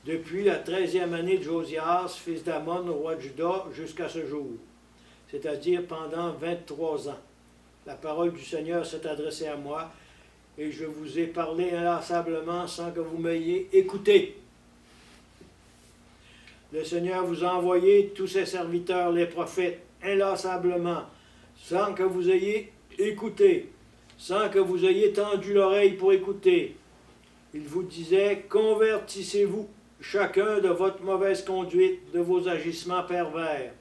Depuis la 13e année de Josias, fils d'Amon, roi de Juda, jusqu'à ce jour, c'est-à-dire pendant 23 ans. La parole du Seigneur s'est adressée à moi, et je vous ai parlé inlassablement sans que vous m'ayez écouté. Le Seigneur vous a envoyé tous ses serviteurs, les prophètes, inlassablement, sans que vous ayez écouté, sans que vous ayez tendu l'oreille pour écouter. Il vous disait, convertissez-vous, chacun de votre mauvaise conduite, de vos agissements pervers,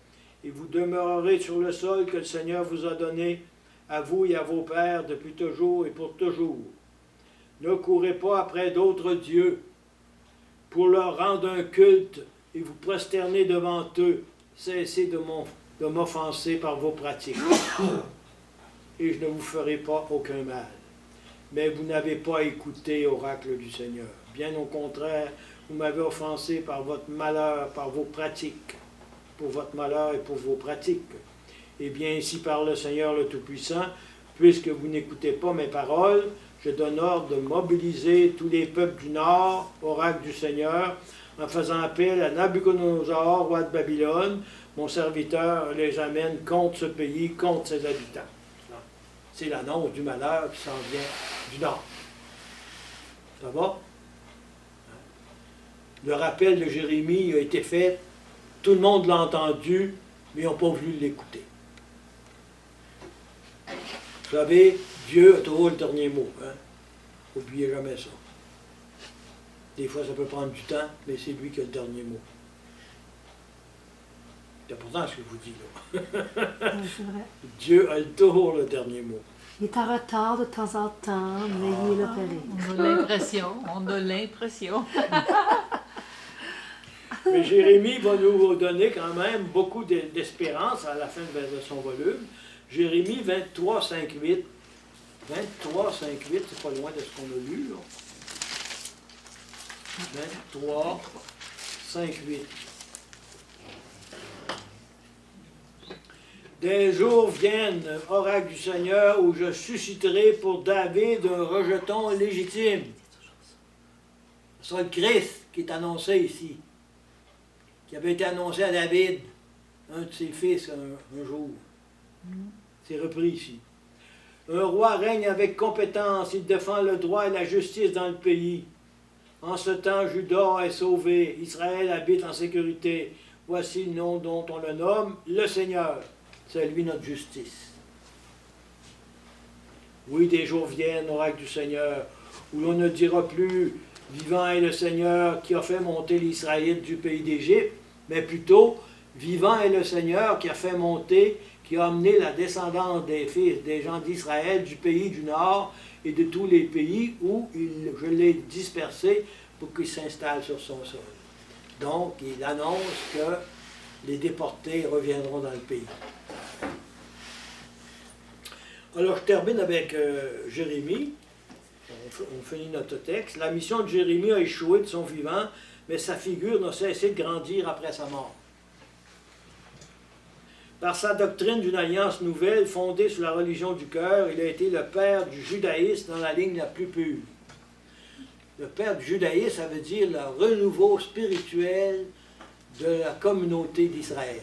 et vous demeurerez sur le sol que le Seigneur vous a donné, à vous et à vos pères, depuis toujours et pour toujours. Ne courez pas après d'autres dieux, pour leur rendre un culte, et vous prosternez devant eux. Cessez de m'offenser par vos pratiques, et je ne vous ferai pas aucun mal. Mais vous n'avez pas écouté l'oracle du Seigneur. Bien au contraire, vous m'avez offensé par votre malheur, par vos pratiques, pour votre malheur et pour vos pratiques. Eh bien, ainsi parle le Seigneur le Tout-Puissant, puisque vous n'écoutez pas mes paroles, je donne ordre de mobiliser tous les peuples du Nord, oracle du Seigneur, en faisant appel à Nabuchodonosor, roi de Babylone. Mon serviteur les amène contre ce pays, contre ses habitants. C'est l'annonce du malheur qui s'en vient du Nord. Ça va? Le rappel de Jérémie a été fait, tout le monde l'a entendu, mais ils n'ont pas voulu l'écouter. Vous savez, Dieu a toujours le dernier mot. N'oubliez jamais ça. Des fois, ça peut prendre du temps, mais c'est lui qui a le dernier mot. C'est important ce que je vous dis là. Oui, c'est vrai. Dieu a toujours le dernier mot. Il est en retard de temps en temps, mais il est là pareil. On a l'impression, on a l'impression. Mais Jérémie va nous donner quand même beaucoup d'espérance à la fin de son volume. Jérémie 23, 5, 8. 23, 5, 8, c'est pas loin de ce qu'on a lu, là. 23, 5, 8. Des jours viennent, oracle du Seigneur, où je susciterai pour David un rejeton légitime. C'est le Christ qui est annoncé ici, qui avait été annoncé à David, un de ses fils, un jour. C'est repris ici. Un roi règne avec compétence, il défend le droit et la justice dans le pays. En ce temps, Juda est sauvé, Israël habite en sécurité. Voici le nom dont on le nomme, le Seigneur. C'est lui notre justice. Oui, des jours viennent, oracle du Seigneur, où l'on ne dira plus « Vivant est le Seigneur qui a fait monter l'Israël du pays d'Égypte », mais plutôt « Vivant est le Seigneur qui a fait monter, qui a amené la descendance des fils, des gens d'Israël, du pays du Nord et de tous les pays où je l'ai dispersé pour qu'ils s'installent sur son sol. » Donc, il annonce que les déportés reviendront dans le pays. Alors, je termine avec Jérémie. On finit notre texte. La mission de Jérémie a échoué de son vivant, mais sa figure n'a cessé de grandir après sa mort. Par sa doctrine d'une alliance nouvelle fondée sur la religion du cœur, il a été le père du judaïsme dans la ligne la plus pure. Le père du judaïsme, ça veut dire le renouveau spirituel de la communauté d'Israël.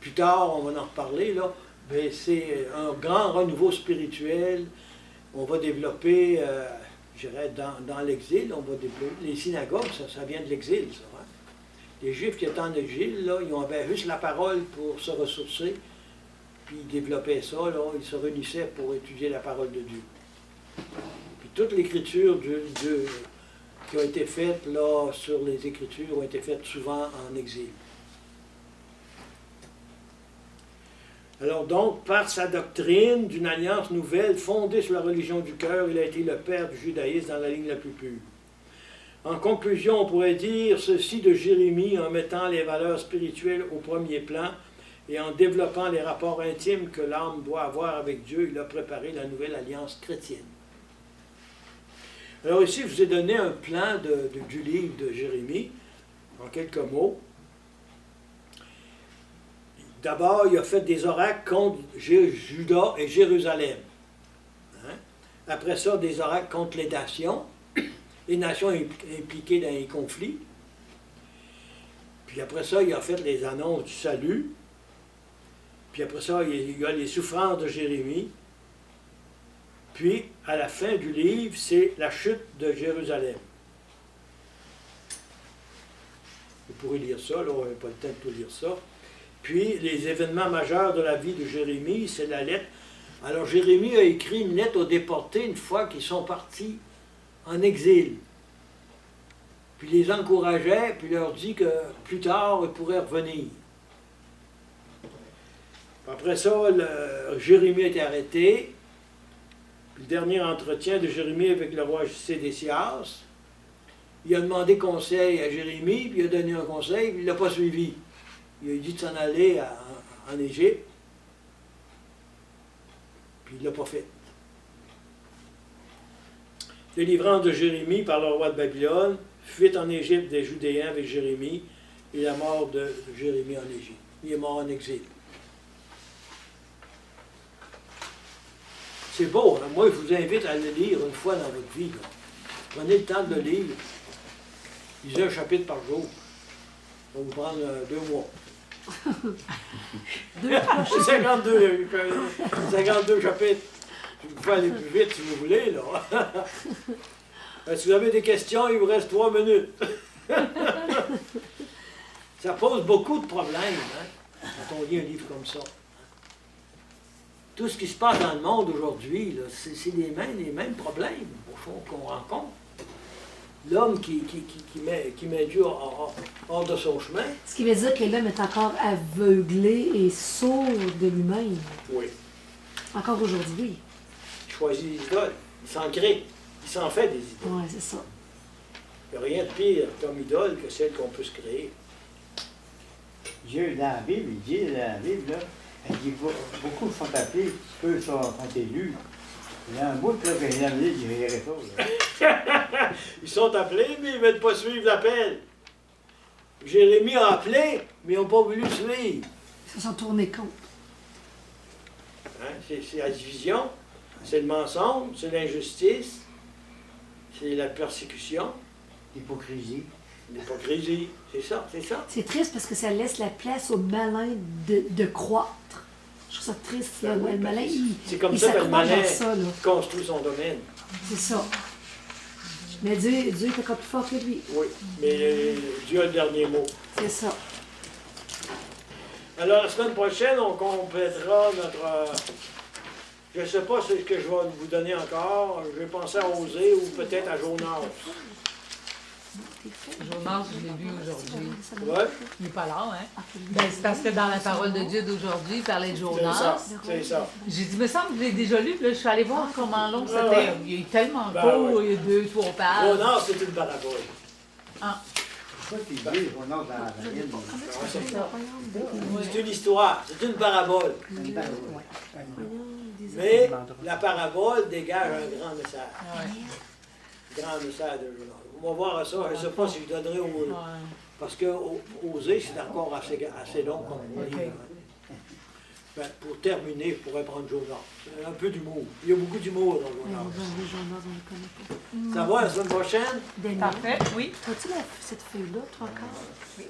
Plus tard, on va en reparler, là, mais c'est un grand renouveau spirituel. On va développer, je dirais, dans l'exil, on va développer les synagogues, ça vient de l'exil, ça. Hein? Les Juifs qui étaient en exil, là, ils avaient juste la parole pour se ressourcer, puis ils développaient ça, là, ils se réunissaient pour étudier la parole de Dieu. Puis toute l'écriture qui ont été faites là sur les Écritures ont été faites souvent en exil. Alors donc, par sa doctrine d'une alliance nouvelle fondée sur la religion du cœur, il a été le père du judaïsme dans la ligne la plus pure. En conclusion, on pourrait dire ceci de Jérémie en mettant les valeurs spirituelles au premier plan et en développant les rapports intimes que l'âme doit avoir avec Dieu, il a préparé la nouvelle alliance chrétienne. Alors ici, je vous ai donné un plan du livre de Jérémie, en quelques mots. D'abord, il a fait des oracles contre Juda et Jérusalem. Hein? Après ça, des oracles contre les nations impliquées dans les conflits. Puis après ça, il a fait les annonces du salut. Puis après ça, il y a les souffrances de Jérémie. Puis, à la fin du livre, c'est la chute de Jérusalem. Vous pourrez lire ça, là, on n'a pas le temps de tout lire ça. Puis, les événements majeurs de la vie de Jérémie, c'est la lettre. Alors, Jérémie a écrit une lettre aux déportés une fois qu'ils sont partis en exil. Puis, il les encourageait, puis il leur dit que plus tard, ils pourraient revenir. Après ça, Jérémie a été arrêté. Puis, le dernier entretien de Jérémie avec le roi Sédécias, il a demandé conseil à Jérémie, puis il a donné un conseil, puis il ne l'a pas suivi. Il a dit de s'en aller en Égypte, puis il ne l'a pas fait. Délivrance de Jérémie par le roi de Babylone, fuite en Égypte des Judéens avec Jérémie, et la mort de Jérémie en Égypte. Il est mort en exil. C'est beau, hein? Moi je vous invite à le lire une fois dans votre vie. Là. Prenez le temps de le lire. Lisez un chapitre par jour. Ça va vous prendre 2 mois. 52 chapitres. Vous pouvez aller plus vite si vous voulez. Là. Si vous avez des questions, il vous reste 3 minutes. Ça pose beaucoup de problèmes hein, quand on lit un livre comme ça. Tout ce qui se passe dans le monde aujourd'hui, c'est les mêmes problèmes, au fond, qu'on rencontre. L'homme qui met Dieu hors de son chemin. Ce qui veut dire que l'homme est encore aveuglé et sourd de lui-même. Oui. Encore aujourd'hui. Il choisit des idoles. Il s'en crée. Il s'en fait des idoles. Oui, c'est ça. Il n'y a rien de pire comme idole que celle qu'on peut se créer. Dieu, dans la Bible, il dit, dans la Bible, là, il dit, beaucoup sont appelés, peu sont élus. Il y a un bout là, que j'ai amené, je verrai pas. Ils sont appelés, mais ils ne veulent pas suivre l'appel. Jérémie a appelé, mais ils n'ont pas voulu suivre. Ils se sont tournés contre. Hein? C'est la division, c'est le mensonge, c'est l'injustice, c'est la persécution. L'hypocrisie. L'hypocrisie, c'est ça. C'est triste parce que ça laisse la place au malin de croître. Je trouve ça triste. Là. Oui, le malin, c'est comme il ça que le s'accroche malin dans ça. Là. construit son domaine. C'est ça. Mais Dieu est encore plus fort que lui. Oui, mais Dieu a le dernier mot. C'est ça. Alors, la semaine prochaine, on complétera notre... je ne sais pas ce que je vais vous donner encore. Je vais penser à Osée ou peut-être à Jonas. Jonas, je l'ai lu aujourd'hui. Ouais. Il n'est pas là, hein? Ben, c'est parce que dans la parole de Dieu d'aujourd'hui, il parlait de Jonas. C'est ça. J'ai dit, me semble que je l'ai déjà lu, puis là, je suis allée voir comment long c'était. Ouais. Il est tellement Ben court, ouais. il y a 2-3 pages. Jonas, c'est une parabole. Ah, Pourquoi tu dis, on entre dans la Bible? c'est ça. C'est une histoire, c'est une parabole. Mais la parabole dégage un grand message. Ouais. Grand message de Jonas. On va voir ça, je ne sais pas si je donnerai au... Ouais. Parce que Osée, c'est encore assez long comme livre. Hein. Ben, pour terminer, je pourrais prendre Jonas. Un peu d'humour. Il y a beaucoup d'humour dans Jonas. Jonas, on le connaît pas. Ça va la semaine prochaine? Daniel, Parfait, oui. as-tu cette feuille-là, toi encore? Oui.